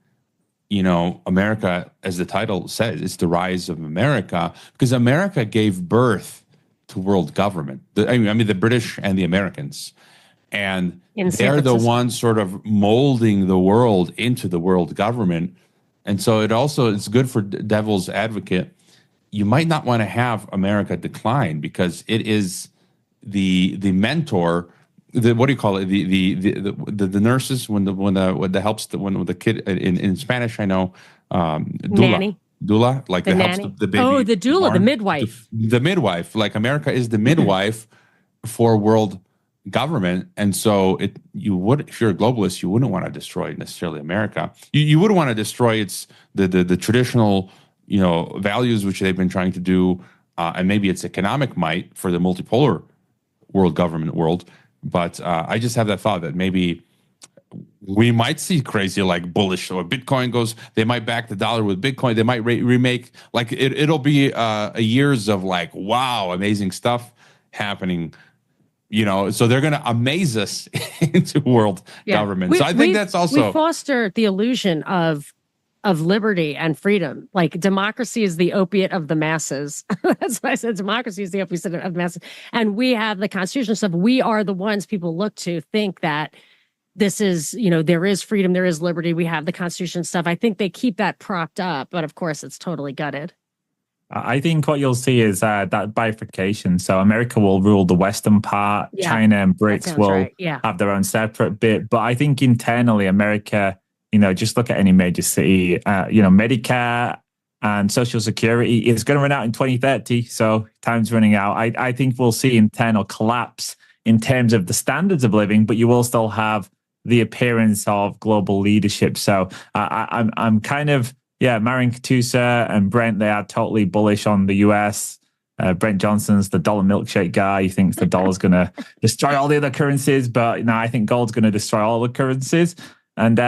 America, as the title says, it's the rise of America, because America gave birth to world government. The British and the Americans. And they're the ones sort of molding the world into the world government. And so it's good for devil's advocate. You might not want to have America decline because it is the mentor. What do you call it? The nurses when the kid in Spanish, I know, nanny. Doula, like the helps nanny. the baby. Oh, the doula, born. the midwife. The midwife, like America is the midwife for world government. And so if you're a globalist, you wouldn't want to destroy necessarily America. You would want to destroy the traditional, values which they've been trying to do, and maybe its economic might for the multipolar world government world. But I just have that thought that maybe we might see crazy, like bullish. So if Bitcoin goes, they might back the dollar with Bitcoin. They might remake, like it'll be years of like, wow, amazing stuff happening. So they're going to amaze us into world government. So I think that's also... We foster the illusion of liberty and freedom. Like democracy is the opiate of the masses. That's why I said democracy is the opiate of the masses. And we have the Constitution stuff. We are the ones people look to think that this is, there is freedom, there is liberty. We have the Constitution stuff. I think they keep that propped up, but of course it's totally gutted. I think what you'll see is that bifurcation. So America will rule the western part, China and Brits will have their own separate bit. But I think internally, America, just look at any major city, Medicare and Social Security is going to run out in 2030. So time's running out. I think we'll see internal collapse in terms of the standards of living, but you will still have the appearance of global leadership. So I'm kind of... Marin Katusa and Brent, they are totally bullish on the US. Brent Johnson's the dollar milkshake guy. He thinks the dollar's going to destroy all the other currencies, but I think gold's going to destroy all the currencies. And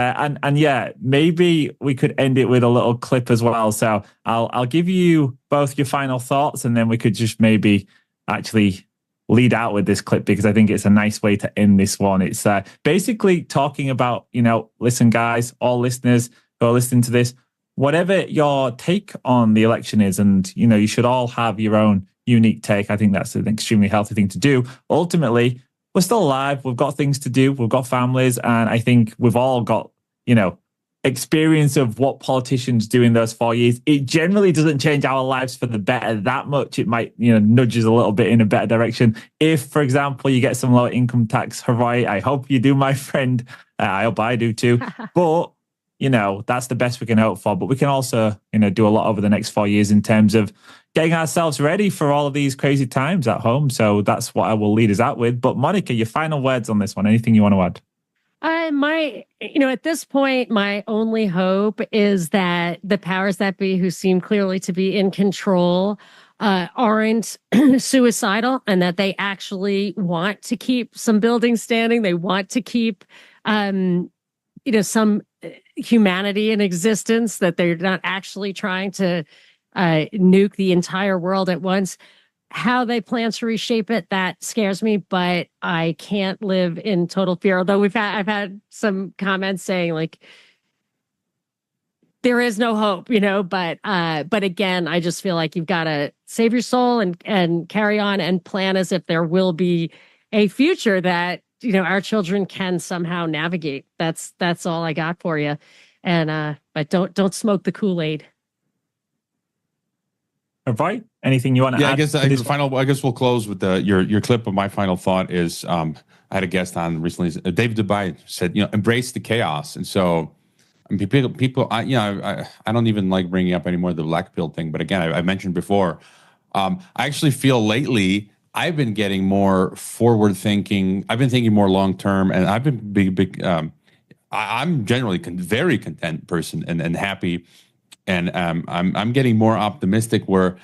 maybe we could end it with a little clip as well. So I'll give you both your final thoughts, and then we could just maybe actually lead out with this clip because I think it's a nice way to end this one. It's basically talking about, listen, guys, all listeners who are listening to this, whatever your take on the election is, and you should all have your own unique take. I think that's an extremely healthy thing to do. Ultimately, we're still alive. We've got things to do. We've got families, and I think we've all got experience of what politicians do in those 4 years. It generally doesn't change our lives for the better that much. It might nudge us a little bit in a better direction. If, for example, you get some low income tax, Hrvoje, I hope you do, my friend. I hope I do too. But that's the best we can hope for. But we can also, do a lot over the next 4 years in terms of getting ourselves ready for all of these crazy times at home. So that's what I will lead us out with. But Monica, your final words on this one, anything you want to add? At this point, my only hope is that the powers that be, who seem clearly to be in control, aren't suicidal, and that they actually want to keep some buildings standing. They want to keep, some humanity in existence, that they're not actually trying to nuke the entire world at once. How they plan to reshape it, that scares me, but I can't live in total fear. Although I've had some comments saying like there is no hope, but again, I just feel like you've got to save your soul and carry on and plan as if there will be a future that, our children can somehow navigate. That's all I got for you. And but don't smoke the Kool-Aid. Right. Anything you want to add? I guess we'll close with your clip of my final thought is I had a guest on recently. David Dubai said, embrace the chaos. And so people, I don't even like bringing up anymore the black pill thing. But again, I mentioned before, I actually feel lately I've been getting more forward thinking. I've been thinking more long term, and I've been big. I'm generally very content person and happy. And I'm getting more optimistic where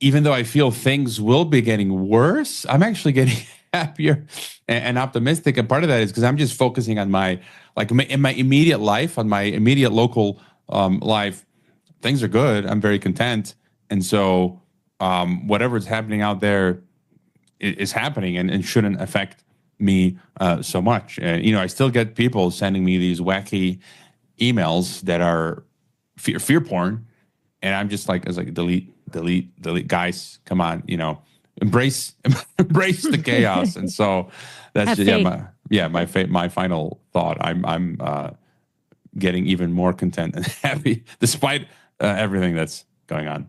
even though I feel things will be getting worse, I'm actually getting happier and optimistic. And part of that is because I'm just focusing on in my immediate life, on my immediate local life, things are good. I'm very content. And so whatever is happening out there is happening and shouldn't affect me so much. And, I still get people sending me these wacky emails that are fear porn, and I'm just like, delete, guys, come on, embrace the chaos. And so that's my final thought. I'm getting even more content and happy despite everything that's going on.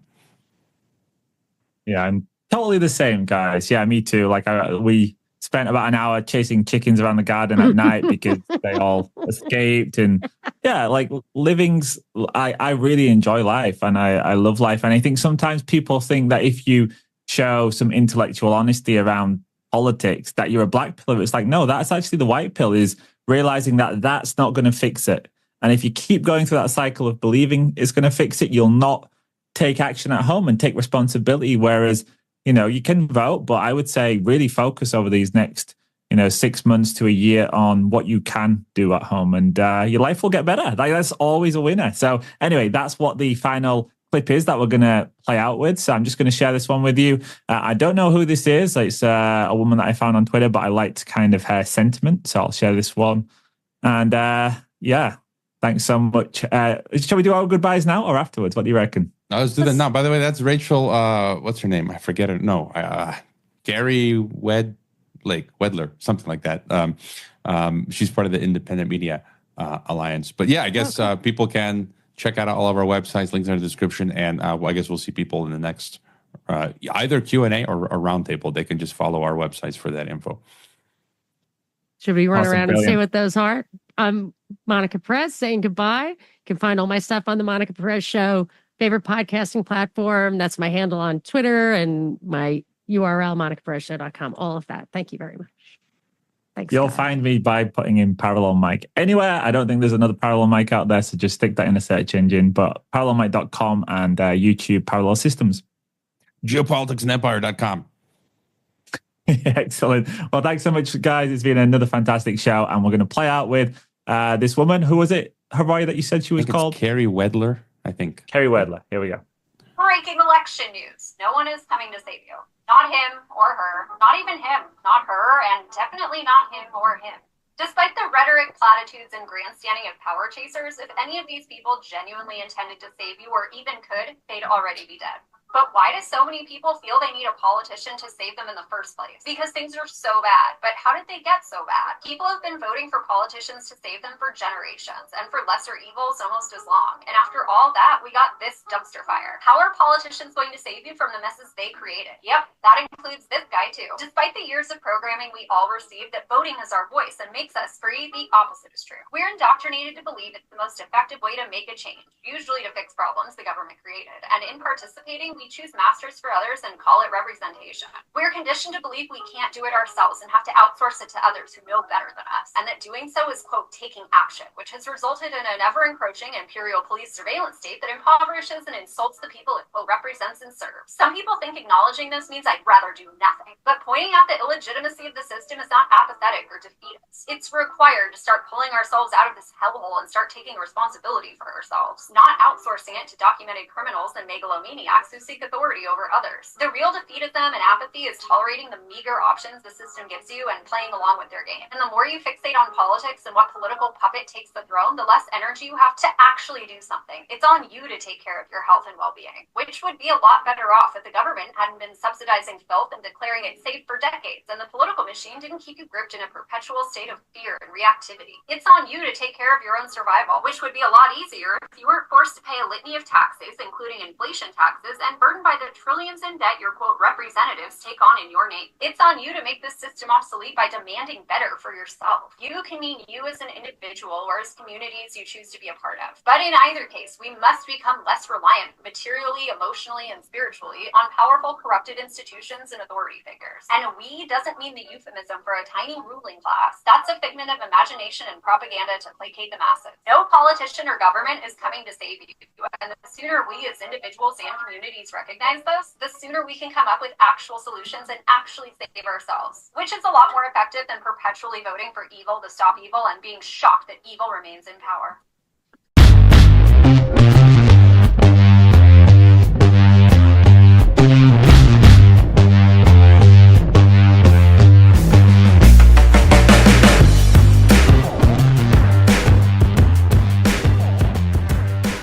Yeah, I'm totally the same, guys. Yeah, me too. Like we spent about an hour chasing chickens around the garden at night because they all escaped. And yeah, like I really enjoy life and I love life. And I think sometimes people think that if you show some intellectual honesty around politics, that you're a black pill. It's like, no, that's actually the white pill, is realizing that that's not going to fix it. And if you keep going through that cycle of believing it's going to fix it, you'll not take action at home and take responsibility. Whereas, you can vote, but I would say really focus over these next, 6 months to a year on what you can do at home, and your life will get better. Like, that's always a winner. So anyway, that's what the final clip is that we're going to play out with. So I'm just going to share this one with you. I don't know who this is. It's a woman that I found on Twitter, but I liked kind of her sentiment. So I'll share this one. And yeah, thanks so much. Shall we do our goodbyes now or afterwards? What do you reckon? Let's do that now. By the way, that's Rachel. What's her name? I forget it. No, Gary Wedler, something like that. She's part of the Independent Media Alliance. But yeah, I guess people can check out all of our websites. Links in the description. And I guess we'll see people in the next either Q&A or a roundtable. They can just follow our websites for that info. Should we run around and say what those are? I'm Monica Perez saying goodbye. You can find all my stuff on the Monica Perez Show favorite podcasting platform. That's my handle on Twitter and my URL, monicaperezshow.com. All of that. Thank you very much. Thanks. You'll find me by putting in Parallel Mic anywhere. I don't think there's another Parallel Mic out there, so just stick that in a search engine. But parallelmic.com and YouTube Parallel Systems. Geopoliticsandempire.com. Excellent. Well, thanks so much, guys. It's been another fantastic show, and we're going to play out with this woman. Who was it, Hrvoje, that you said she was called? Carrie Wedler, I think. Carrie Wedler. Here we go. Breaking election news. No one is coming to save you. Not him or her. Not even him. Not her. And definitely not him or him. Despite the rhetoric, platitudes, and grandstanding of power chasers, if any of these people genuinely intended to save you or even could, they'd already be dead. But why do so many people feel they need a politician to save them in the first place? Because things are so bad. But how did they get so bad? People have been voting for politicians to save them for generations, and for lesser evils almost as long. And after all that, we got this dumpster fire. How are politicians going to save you from the messes they created? Yep, that includes this guy too. Despite the years of programming we all received that voting is our voice and makes us free, the opposite is true. We're indoctrinated to believe it's the most effective way to make a change, usually to fix problems the government created. And in participating, we choose masters for others and call it representation. We're conditioned to believe we can't do it ourselves and have to outsource it to others who know better than us, and that doing so is, quote, taking action, which has resulted in an ever-encroaching imperial police surveillance state that impoverishes and insults the people it, quote, represents and serves. Some people think acknowledging this means I'd rather do nothing, but pointing out the illegitimacy of the system is not apathetic or defeatist. It's required to start pulling ourselves out of this hellhole and start taking responsibility for ourselves, not outsourcing it to documented criminals and megalomaniacs who seek authority over others. The real defeatism and apathy is tolerating the meager options the system gives you and playing along with their game. And the more you fixate on politics and what political puppet takes the throne, the less energy you have to actually do something. It's on you to take care of your health and well-being, which would be a lot better off if the government hadn't been subsidizing filth and declaring it safe for decades, and the political machine didn't keep you gripped in a perpetual state of fear and reactivity. It's on you to take care of your own survival, which would be a lot easier if you weren't forced to pay a litany of taxes, including inflation taxes, and burdened by the trillions in debt your, quote, representatives take on in your name. It's on you to make this system obsolete by demanding better for yourself. You can mean you as an individual or as communities you choose to be a part of. But in either case, we must become less reliant materially, emotionally, and spiritually on powerful, corrupted institutions and authority figures. And we doesn't mean the euphemism for a tiny ruling class. That's a figment of imagination and propaganda to placate the masses. No politician or government is coming to save you. And the sooner we as individuals and communities recognize this, the sooner we can come up with actual solutions and actually save ourselves, which is a lot more effective than perpetually voting for evil to stop evil and being shocked that evil remains in power.